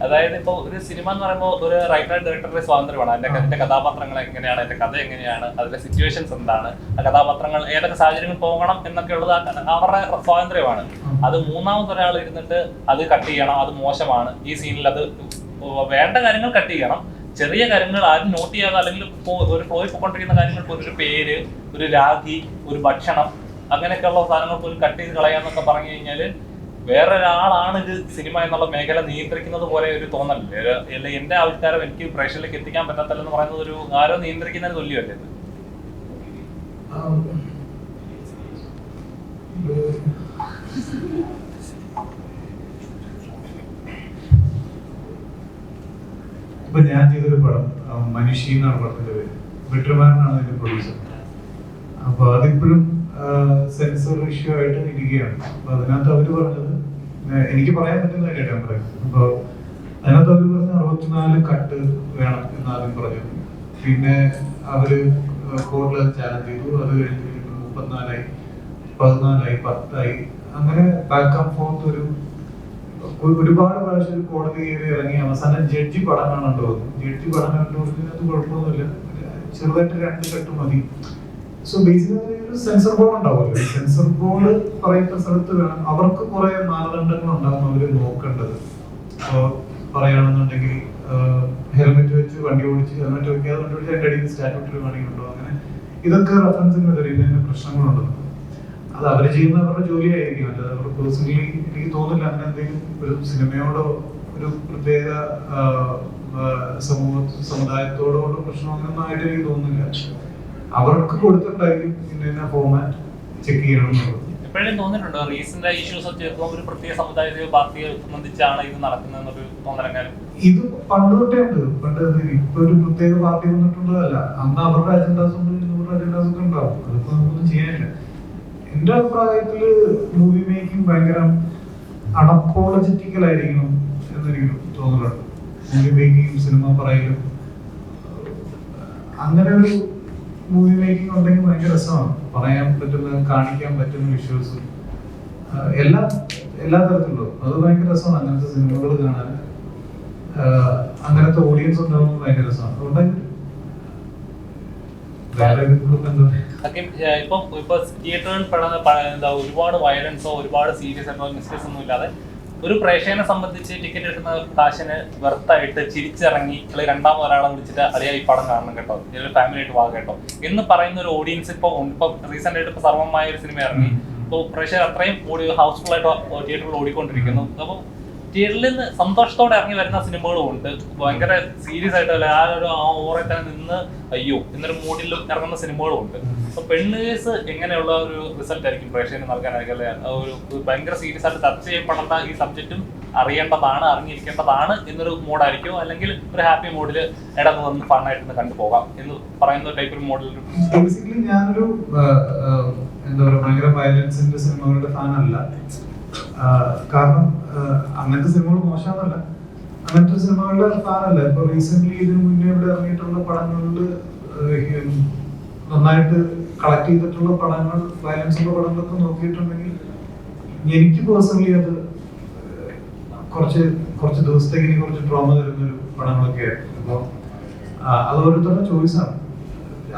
Speaker 5: അതായത് ഇപ്പൊ ഒരു സിനിമ എന്ന് പറയുമ്പോൾ ഒരു റൈറ്റർ ഡയറക്ടറുടെ സ്വാതന്ത്ര്യമാണ്. അതിന്റെ കഥാപാത്രങ്ങൾ എങ്ങനെയാണ്, അതിന്റെ കഥ എങ്ങനെയാണ്, അതിന്റെ സിറ്റുവേഷൻസ് എന്താണ്, ആ കഥാപാത്രങ്ങൾ ഏതൊക്കെ സാഹചര്യങ്ങൾ പോകണം എന്നൊക്കെ ഉള്ളത് അവരുടെ സ്വാതന്ത്ര്യമാണ്. അത് മൂന്നാമതൊരാൾ ഇരുന്നിട്ട് അത് കട്ട് ചെയ്യണം, അത് മോശമാണ്, ഈ സീനിൽ അത് വേണ്ട കാര്യങ്ങൾ കട്ട് ചെയ്യണം, ചെറിയ കാര്യങ്ങൾ ആരും നോട്ട് ചെയ്യാതെ അല്ലെങ്കിൽ ഒരു ഫ്ലോയിൽ പോയിക്കൊണ്ടിരിക്കുന്ന കാര്യങ്ങൾക്ക് ഒരു പേര്, ഒരു രാഗി, ഒരു ഭക്ഷണം, അങ്ങനെയൊക്കെയുള്ള സാധനങ്ങൾ പോലും കട്ട് ചെയ്ത് കളയാന്നൊക്കെ പറഞ്ഞു കഴിഞ്ഞാല് വേറൊരാളാണ് ഇത് സിനിമ എന്നുള്ള മേഖല നിയന്ത്രിക്കുന്നത് പോലെ ഒരു തോന്നലില്ലേ? അല്ലെ എന്റെ ആവിഷ്കാരം എനിക്ക് പ്രേക്ഷകരിലേക്ക് എത്തിക്കാൻ പറ്റത്തില്ലെന്ന് പറയുന്നത് ഒരു ആരോ നിയന്ത്രിക്കുന്നതിന് തുല്യമല്ലേ ഇത്?
Speaker 3: ഇപ്പൊ ഞാൻ ചെയ്തൊരു പടം മനുഷ്യ എന്നാണ് പടത്തിന്റെ പേര്. വെട്രിമാനാണ് അതിന്റെ പ്രൊഡ്യൂസർ. അപ്പൊ അതിപ്പോഴും സെൻസർ ഇഷ്യൂ ആയിട്ട് ഇരിക്കുകയാണ്. അപ്പൊ അതിനകത്ത് അവര് പറഞ്ഞത് എനിക്ക് പറയാൻ പറ്റുന്ന കാര്യമാണ് പറയുന്നത്. അപ്പൊ അതിനകത്ത് അവർ പറഞ്ഞ 64 കട്ട് വേണം എന്ന് ആദ്യം പറഞ്ഞു. പിന്നെ അവര് കോർട്ടിൽ ചാലഞ്ച് ചെയ്തു. അത് കഴിഞ്ഞ് 34 14 10 അങ്ങനെ ബാക്ക് ആൻഡ് ഫോർത്ത് ഒരുപാട് പ്രാവശ്യം കോടതി കയറി ഇറങ്ങി. അവസാനം ജഡ്ജി പടം കാണാൻ തോന്നുന്നു. ജഡ്ജി പടം കണ്ടു അത് കുഴപ്പമൊന്നുമില്ല, ചെറുതായിട്ട് 2 കട്ട് മതി. സോ ബേസിക്കലി ഒരു സെൻസർ ബോർഡ് ഉണ്ടാവുമല്ലോ. സെൻസർ ബോർഡ് പറയുന്ന സ്ഥലത്ത് വേണം. അവർക്ക് കുറെ മാനദണ്ഡങ്ങൾ ഉണ്ടാകും അവര് നോക്കേണ്ടത്. പറയുകയാണെന്നുണ്ടെങ്കിൽ ഹെൽമെറ്റ് വെച്ച് വണ്ടി ഓടിച്ച്, ഹെൽമെറ്റ് വെക്കാതെ വണ്ടി ഓടിച്ച് അതിന്റെ അടിയിൽ സ്റ്റാറ്റ്യൂട്ടറി വാണിംഗ് ഉണ്ടോ, അങ്ങനെ ഇതൊക്കെ റെഫറൻസിന് തരുന്ന പ്രശ്നങ്ങളുണ്ട്. അത് അവർ ചെയ്യുന്ന അവരുടെ ജോലിയായിരിക്കും, അല്ലാതെ അവർ പേഴ്സണലി എനിക്ക് തോന്നുന്നില്ല അങ്ങനെ എന്തെങ്കിലും ഒരു സിനിമയോടോ ഒരു പ്രത്യേക സമുദായത്തോടോ പ്രശ്നം അങ്ങനൊന്നും ആയിട്ട് എനിക്ക് തോന്നുന്നില്ല. അവർക്ക് കൊടുത്തിട്ടുണ്ടായിരിക്കും ഇന്ന ഫോമാറ്റ് ചെക്ക് ചെയ്യണം എന്നുള്ളത്.
Speaker 5: എപ്പോഴും തോന്നിയിട്ടുണ്ടോ റീസെന്റ് ഇഷ്യൂസ് ചേർക്കുമ്പോൾ ഒരു പ്രത്യേക സമുദായത്തെയോ പാർട്ടിയെ സംബന്ധിച്ചാണ് ഇത് നടക്കുന്നതെന്നൊരു തോന്നലെങ്കിലും?
Speaker 3: ഇത് പണ്ട് തൊട്ടേ ഉണ്ട്. പണ്ട് ഇപ്പൊ ഒരു പ്രത്യേക പാർട്ടി വന്നിട്ടുള്ളതല്ല. അന്ന് അവരുടെ അജണ്ടാസ് ഉണ്ട്, ഇവരുടെ അജണ്ടാസ് ഒക്കെ ഉണ്ടാവും. അതിപ്പോ നമുക്കൊന്നും ചെയ്യാനില്ല. എന്റെ അഭിപ്രായത്തില് മൂവി മേക്കിംഗ് ഭയങ്കര അൺഅപ്പോളജറ്റിക്കൽ ആയിരിക്കണം എന്നെനിക്ക് തോന്നുന്നുണ്ട്. മൂവി മേക്കിംഗ്, സിനിമ പറയലും അങ്ങനെ ഒരു മൂവി മേക്കിംഗ് ഉണ്ടെങ്കിൽ ഭയങ്കര രസമാണ്. പറയാൻ പറ്റുന്ന, കാണിക്കാൻ പറ്റുന്ന വിഷ്വൽസും എല്ലാ തരത്തിലുള്ളതും അത് ഭയങ്കര രസമാണ്. അങ്ങനത്തെ സിനിമകൾ കാണാൻ അങ്ങനത്തെ ഓഡിയൻസ് ഉണ്ടാവുന്നത് ഭയങ്കര രസമാണ്. അതുകൊണ്ട് വേറെ
Speaker 5: ഇപ്പൊ തിയേറ്ററിൽ എന്താ ഒരുപാട് വയലൻസോ ഒരുപാട് സീരിയസ് ആയിട്ടോ മിസ്റ്റേക്സ് ഒന്നും ഇല്ലാതെ ഒരു പ്രേക്ഷകനെ സംബന്ധിച്ച് ടിക്കറ്റ് എടുക്കുന്ന കാശിന് വെറുത്തായിട്ട് ചിരിച്ചിറങ്ങി അല്ലെങ്കിൽ രണ്ടാമത് ഒരാളെ വിളിച്ചിട്ട് അറിയാ ഈ പടം കാണണം കേട്ടോ, ഇതിൽ ഫാമിലി ആയിട്ട് വാ കേട്ടോ എന്ന് പറയുന്ന ഒരു ഓഡിയൻസ് ഇപ്പൊ റീസെന്റ് ആയിട്ട് ഇപ്പൊ സർവമായ ഒരു സിനിമ ഇറങ്ങി. ഇപ്പോൾ പ്രേക്ഷകർ അത്രയും ഹൗസ്ഫുൾ ആയിട്ട് തിയേറ്ററിൽ ഓടിക്കൊണ്ടിരിക്കുന്നു. അപ്പോൾ തിയേറ്ററിൽ നിന്ന് സന്തോഷത്തോടെ ഇറങ്ങി വരുന്ന സിനിമകളും ഉണ്ട്, ഭയങ്കര സീരിയസ് ആയിട്ട് അല്ല ആ ഓറെ തന്നെ നിന്ന് അയ്യോ എന്നൊരു മൂഡിൽ ഇറങ്ങുന്ന സിനിമകളും ഉണ്ട്. അപ്പൊ പെണ്ണ് കേസ് എങ്ങനെയുള്ള ഒരു റിസൾട്ട് ആയിരിക്കും പ്രേക്ഷകന് നൽകാനായിരിക്കും? അല്ലെ ഒരു ഭയങ്കര സീരിയസ് ആയിട്ട് ചർച്ച ചെയ്യപ്പെടേണ്ട ഈ സബ്ജക്റ്റും അറിയേണ്ടതാണ്, അറിഞ്ഞിരിക്കേണ്ടതാണ് എന്നൊരു മൂഡായിരിക്കും, അല്ലെങ്കിൽ ഒരു ഹാപ്പി മൂഡിൽ ഇടന്ന് വന്ന് ഫണ്ണായിട്ട് കണ്ടുപോകാം എന്ന് പറയുന്ന ടൈപ്പ് ഒരു മോഡൽ?
Speaker 3: ബേസിക്കലി ഞാനൊരു എന്താ പറയുക ഭയങ്കര വയലൻസിന്റെ സിനിമകളുടെ ഫാനല്ല. കാരണം അങ്ങനത്തെ സിനിമകൾ മോശമാണല്ല, അങ്ങനത്തെ സിനിമകളുടെ ഫാനല്ല. ഇപ്പൊ റീസെന്റ് ഇതിനു മുന്നേ ഇവിടെ ഇറങ്ങിയിട്ടുള്ള പടങ്ങളിൽ നന്നായിട്ട് കളക്ട് ചെയ്തിട്ടുള്ള പടങ്ങൾ, വയലൻസുള്ള പടങ്ങളൊക്കെ നോക്കിയിട്ടുണ്ടെങ്കിൽ എനിക്ക് പേഴ്സണലി അത് കുറച്ച് ദിവസത്തേക്ക് എനിക്ക് കുറച്ച് ട്രോമ തരുന്നൊരു പടങ്ങളൊക്കെ ആയിരുന്നു. അപ്പോൾ അത് ഓരോരുത്തരുടെ ചോയ്സാണ്.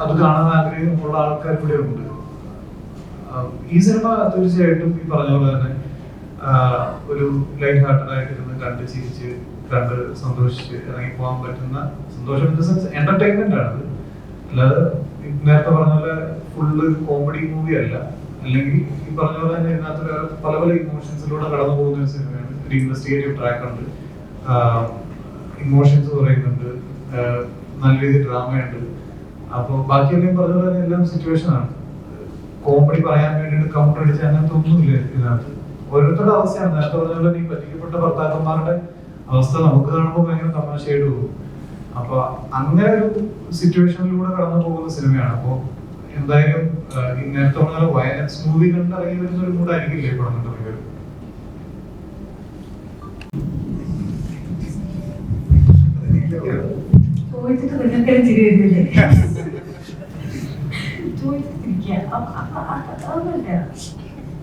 Speaker 3: അത് കാണാൻ ആഗ്രഹമുള്ള ആൾക്കാർ ഇവിടെ ഉണ്ട്. ഈ സിനിമ തീർച്ചയായിട്ടും ഈ പറഞ്ഞ പോലെ തന്നെ ഒരു ലൈറ്റ് ഹാർട്ടഡ് ആയിട്ടിരുന്ന് കണ്ട് ചിരിച്ച് കണ്ട് സന്തോഷിച്ച് ഇറങ്ങി പോകാൻ പറ്റുന്ന, സന്തോഷം ഇൻ ദ സെൻസ് എന്റർടൈൻമെന്റ് ആണ്. അല്ലാതെ നേരത്തെ പറഞ്ഞ പോലെ ഫുള്ള് കോമഡി മൂവി അല്ല. അല്ലെങ്കിൽ ഈ പറഞ്ഞ പോലെ തന്നെ ഇതിനകത്ത് വേറെ പല പല ഇമോഷൻസിലൂടെ കടന്നു പോകുന്ന ഒരു സിനിമയാണ്. ഒരു ഇൻവെസ്റ്റിഗേറ്റീവ് ട്രാക്ക് ഉണ്ട്, ഇമോഷൻസ് പറയുന്നുണ്ട്, നല്ല രീതിയിൽ ഡ്രാമയുണ്ട്. അപ്പോൾ ബാക്കിയെല്ലാം പറഞ്ഞ പോലെ എല്ലാം സിറ്റുവേഷൻ ആണ്. കോമഡി പറയാൻ വേണ്ടിയിട്ട് കൗണ്ടർ അടിച്ച് അങ്ങനത്തെ ഒന്നുമില്ല ഇതിനകത്ത്. ഓരോരുത്തരുടെ അവസ്ഥയാണ്. നേരത്തെ പറഞ്ഞ പോലെ ഈ പറ്റിക്കപ്പെട്ട ഭർത്താക്കന്മാരുടെ അവസ്ഥ നമുക്ക് കാണുമ്പോൾ ഭയങ്കര തമാശയായിട്ട് പോകും. അപ്പൊ അങ്ങനെ ഒരു സിറ്റുവേഷനിലൂടെ കടന്നു പോകുന്ന സിനിമയാണ്. അപ്പൊ എന്തായാലും നേരത്തെ പറഞ്ഞ വയലൻസ് മൂവി കണ്ട് ഇറങ്ങി വരുന്ന ഒരു മൂടായിരിക്കില്ലേ പടം കണ്ടിറങ്ങി വരും.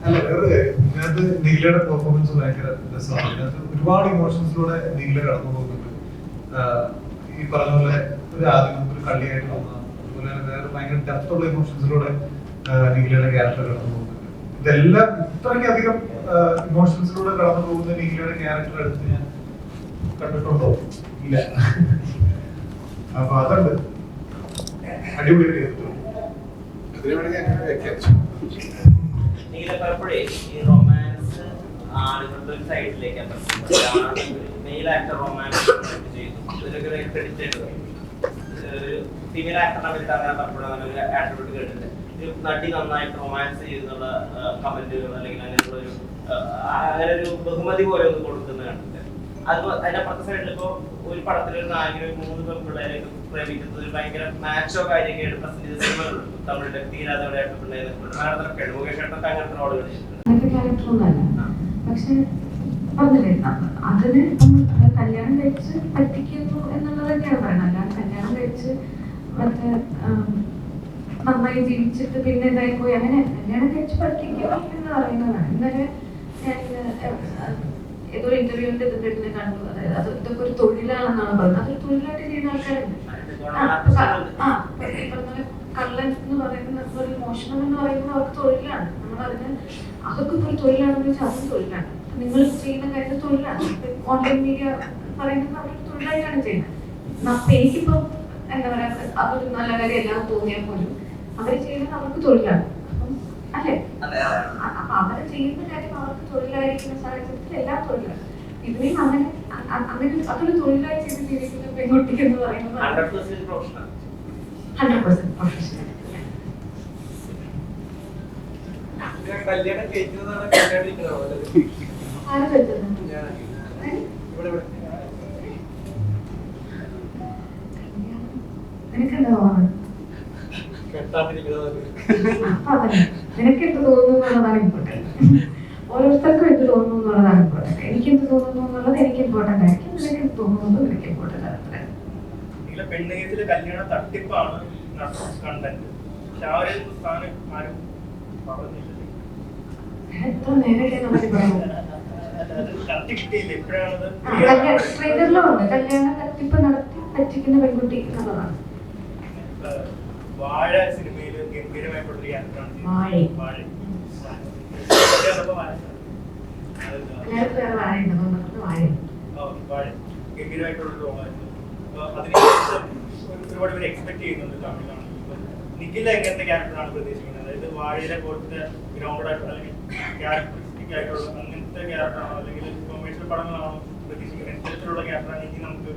Speaker 3: അല്ല വേറെ ഇതിനകത്ത് നീലയുടെ പെർഫോമൻസ് ഭയങ്കര രസമാണ്. ഇതിനകത്ത് ഒരുപാട് ഇമോഷൻസിലൂടെ നീല കടന്നു പോകുന്നുണ്ട്. ഈ പറഞ്ഞ പോലെ ഒരു ആദ്യം ഒരു കളിയായിട്ട് തോന്നുന്ന, അതുപോലെ തന്നെ വേറെ ഭയങ്കര ഡെപ്തുള്ള ഇമോഷൻസിലൂടെ നീലയുടെ ക്യാരക്ടർ കടന്നു പോകുന്നുണ്ട്. ഇതെല്ലാം ഇത്രയ്ക്കധികം ഇമോഷൻസിലൂടെ കടന്നു പോകുന്ന നീലയുടെ ക്യാരക്ടർ എടുത്ത് ഞാൻ കണ്ടിട്ടുണ്ടോ? ഇല്ല. അപ്പൊ അതുണ്ട്, അടിപൊളി ചെയ്തിട്ടുണ്ട്. അതിന് വേണമെങ്കിൽ അങ്ങനെ വെക്കാം.
Speaker 8: പലപ്പോഴേ ഈ റൊമാൻസ് ആളുകളുടെ ഒരു സൈഡിലേക്ക് മെയിൽ ആക്ടർ റൊമാൻസ് ചെയ്തു, ഇതിലൊക്കെ ക്രെഡിറ്റ് ചെയ്തത് ഫീമെയിൽ ആക്ടറിനെ പറ്റി അങ്ങനെ പലപ്പോഴും അങ്ങനെ ഒരു ആട്രിബ്യൂട്ട് കേട്ടിട്ടുണ്ട്. നടി നന്നായിട്ട് റൊമാൻസ് ചെയ്യുന്നുള്ള കമന്റുകൾ അല്ലെങ്കിൽ അങ്ങനെയുള്ള ഒരു ബഹുമതി പോലെ ഒന്ന് കൊടുക്കുന്നത് കണ്ടിട്ട്, അത് അതിനപ്പുറത്തെ സൈഡിൽ ഇപ്പോ ഒരു പടത്തിലൊരു നായകന് 3 പെൺപിള്ളേരെയൊക്കെ പ്രേമിക്കുന്നത് ഒരു ഭയങ്കര മാച്ചോ കാര്യമൊക്കെയായിട്ട് പ്രസന്റ് ചെയ്ത സിനിമകളുണ്ട്. തമിഴിന്റെ തീരാതോടെയായിട്ട് പിള്ളേർ മലയാളത്തിലൊക്കെ മുകേഷ് ഏട്ടനൊക്കെ അങ്ങനത്തെ റോളുകൾ
Speaker 11: അങ്ങനത്തെ ക്യാരക്ടറൊന്നുമല്ല. പക്ഷെ
Speaker 2: പറഞ്ഞില്ലേ അതിന് നമ്മൾ കല്യാണം കഴിച്ച് പറ്റിക്കുന്നു എന്നുള്ളത് തന്നെയാണ് പറയുന്നത്. അല്ലാതെ കല്യാണം കഴിച്ച് മറ്റേ നന്നായി ജീവിച്ചിട്ട് പിന്നെ എന്തായി പോയി അങ്ങനെ കല്യാണം കഴിച്ച് പറ്റിക്കുക എന്ന് പറയുന്നതാണ്. ഇന്നലെ ഞാൻ ഏതോ ഇന്റർവ്യൂവിന്റെ ഇത് കേട്ടിനെ കണ്ടു. അതായത് അത് ഇതൊക്കെ ഒരു തൊഴിലാണെന്നാണ് പറയുന്നത്. അതൊരു തൊഴിലായിട്ട് ചെയ്യുന്ന ആൾക്കാരുണ്ട്. കള്ളൻ എന്ന് പറയുന്നത് ഒരു മോഷണം എന്ന് പറയുന്നത് അവർക്ക് തൊഴിലാണ്. നമ്മളതിന് അതൊക്കെ ഒരു തൊഴിലാണെന്ന് വെച്ചാൽ അതും തൊഴിലാണ്. നിങ്ങൾ ചെയ്യുന്ന കാര്യം തൊഴിലാണ്. ഓൺലൈൻ മീഡിയ പറയുന്നത് അവർ തൊഴിലായിട്ടാണ് ചെയ്യുന്നത്. അപ്പൊ എനിക്കിപ്പോ എന്താ പറയാ അതൊരു നല്ല കാര്യം എല്ലാം തോന്നിയാൽ പോലും അവർ ചെയ്യുന്നത് അവർക്ക് തൊഴിലാണ്. അപ്പം അല്ലേ, അപ്പൊ അവര് ചെയ്യുന്ന കാര്യം അവർക്ക് തൊഴിലായിരിക്കുന്ന സാഹചര്യത്തിൽ എല്ലാം തൊഴിലാണ്. ഇതിനെയും അങ്ങനെ അതൊരു തൊഴിലായി ചെയ്ത് ജീവിക്കുന്ന പെൺകുട്ടി എന്ന് പറയുന്നത് 100% പ്രൊഫഷണൽ.
Speaker 6: കല്യാണം കഴിക്കുന്നതാണ് കല്യാണിക്കുന്നത്.
Speaker 2: ആരും വെച്ചത് നിനക്കെന്താ തോന്നുന്നത്? നിനക്കെന്ത് തോന്നുന്നു എന്നുള്ളതാണ് ഇമ്പോർട്ടൻറ്റ്. ഓരോരുത്തർക്കും എന്ത് തോന്നുന്നു എന്നുള്ളതാണ് ഇമ്പോർട്ടൻറ്റ്. എനിക്കെന്ത് തോന്നുന്നു എന്നുള്ളത് എനിക്ക് ഇമ്പോർട്ടൻ്റ് ആയിരിക്കും. നിനക്ക് എന്ത് തോന്നുന്നു നിനക്ക് ഇമ്പോർട്ടൻ്റ് ആണ്.
Speaker 7: പെണ്ണുകേസിലെ കല്യാണ തട്ടിപ്പാണ് കണ്ടന്റ്. പക്ഷെ ആ ഒരു സ്ഥാനം ആരും പറഞ്ഞില്ല.
Speaker 2: എത്ര നേരത്തെ നമുക്ക് പറയാം. ട്രെയിലറിലുണ്ട് കല്യാണ തട്ടിപ്പ് നടത്തി പറ്റിക്കുന്ന പെൺകുട്ടി എന്നുള്ളതാണ്.
Speaker 7: വാഴ സിനിമയിൽ ഗംഭീരമായിട്ടുള്ളൊരു യാത്രയാണ്. ഗംഭീരമായിട്ടുള്ള റോളായിരുന്നു. അതിനുശേഷം ഒരുപാട് പേര് എക്സ്പെക്ട് ചെയ്യുന്നുണ്ട് തമിഴിലാണ്. നിഖില എങ്ങനത്തെ ക്യാരക്ടറാണ് പ്രതീക്ഷിക്കുന്നത്? അതായത് വാഴയിലെ പോലത്തെ ഗ്രൗണ്ടഡ് ആയിട്ടുള്ള അല്ലെങ്കിൽ ക്യാരക്ടറിസ്റ്റിക് ആയിട്ടുള്ള അങ്ങനത്തെ ക്യാരക്ടറാണോ അല്ലെങ്കിൽ കൊമേഴ്ഷ്യൽ പടങ്ങളാണോ പ്രതീക്ഷിക്കുന്നത്? ഇത്തരത്തിലുള്ള ക്യാരക്ടറാണ് ഇനി നമുക്ക്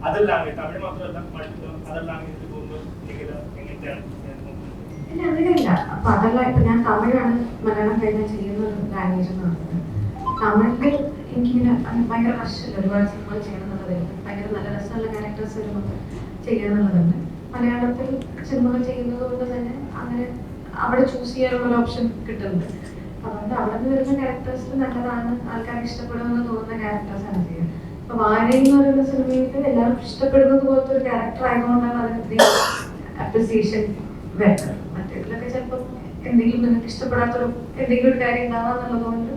Speaker 7: അതർ ലാംഗ്വേജ്, തമിഴ് മാത്രമല്ല മറ്റു അതർ ലാംഗ്വേജിൽ പോകുമ്പോൾ നിഖില എങ്ങനത്തെയാണ്?
Speaker 2: അങ്ങനെയല്ല. അപ്പൊ അതല്ല, ഇപ്പൊ ഞാൻ തമിഴാണ് മലയാളം കഴിഞ്ഞാൽ ചെയ്യുന്ന ലാംഗ്വേജ് എന്ന് പറയുന്നത്. തമിഴിൽ എനിക്കിങ്ങനെ ഭയങ്കര റഷല്ല, ഒരുപാട് സിനിമകൾ ചെയ്യണം എന്നുള്ളതായിരുന്നു. ഭയങ്കര നല്ല രസമുള്ള ക്യാരക്ടേഴ്സ് വരുമ്പോൾ ചെയ്യാന്നുള്ളതുണ്ട്. മലയാളത്തിൽ സിനിമകൾ ചെയ്യുന്നത് കൊണ്ട് തന്നെ അങ്ങനെ അവിടെ ചൂസ് ചെയ്യാനുള്ള ഓപ്ഷൻ കിട്ടുന്നുണ്ട്. അതുകൊണ്ട് അവിടെ നിന്ന് വരുന്ന ക്യാരക്ടേഴ്സിൽ നല്ലതാണ്, ആൾക്കാർക്ക് ഇഷ്ടപ്പെടുമെന്ന് തോന്നുന്ന ക്യാരക്ടേഴ്സാണ് ചെയ്യുക. ഇപ്പൊ വാഴ എന്ന് പറയുന്ന സിനിമയിൽ എല്ലാവർക്കും ഇഷ്ടപ്പെടുന്നത് പോലത്തെ ഒരു ക്യാരക്ടർ ആയതുകൊണ്ടാണ് അതിന് അപ്രിസിയേഷൻ വരുന്നത്. മറ്റേതിലൊക്കെ ചിലപ്പോൾ എന്തെങ്കിലും നിങ്ങൾക്ക് ഇഷ്ടപ്പെടാത്തൊരു എന്തെങ്കിലും ഒരു കാര്യം ഉണ്ടാവാന്നുള്ളതുകൊണ്ട്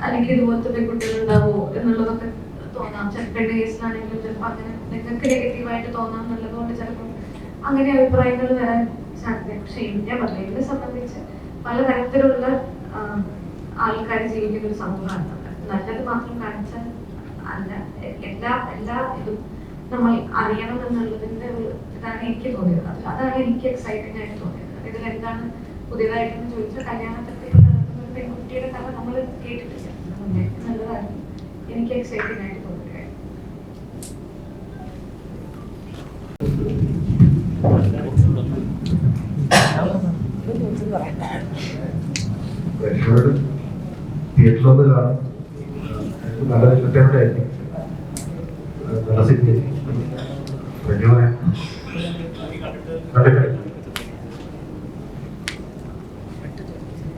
Speaker 2: അല്ലെങ്കിൽ ഇതുപോലത്തെ പെൺകുട്ടികൾ ഉണ്ടാവുമോ എന്നുള്ളതൊക്കെ തോന്നാം. ചിലപ്പോൾ കേസിലാണെങ്കിലും ചിലപ്പോൾ അങ്ങനെ നിങ്ങൾക്ക് നെഗറ്റീവായിട്ട് തോന്നാം എന്നുള്ളതുകൊണ്ട് ചിലപ്പോൾ അങ്ങനെ അഭിപ്രായങ്ങൾ വരാൻ സാധ്യത. പക്ഷെ ഞാൻ പറഞ്ഞു, ഇതിനെ സംബന്ധിച്ച് പലതരത്തിലുള്ള ആൾക്കാർ ജീവിക്കുന്ന ഒരു സമൂഹമാണ്. നല്ലത് മാത്രം കാണിച്ചാൽ അല്ല, എല്ലാ ഇതും നമ്മൾ അറിയണം എന്നുള്ളതിന്റെ ഒരു ഇതാണ് എനിക്ക് തോന്നിയത്. അതാണ് എനിക്ക് എക്സൈറ്റിംഗ് ആയിട്ട് തോന്നിയത്. ഇതിൽ എന്താണ് പുതിയതായിട്ടെന്ന് ചോദിച്ചാൽ കല്യാണത്തിൽ നടക്കുന്ന ഒരു പെൺകുട്ടിയുടെ കഥ നമ്മൾ കേട്ടിട്ടില്ല. മുന്നേ നല്ലതാണ്, എനിക്ക് എക്സൈറ്റിംഗ് ആയിട്ട് തോന്നിയത്.
Speaker 1: പ്രേക്ഷകരോട് തിയേറ്ററിലൊന്ന് കാണും. നല്ല എന്റർടൈൻമെന്റ് ആയിരിക്കും, നല്ല സിനിമ. കണ്ടിട്ട്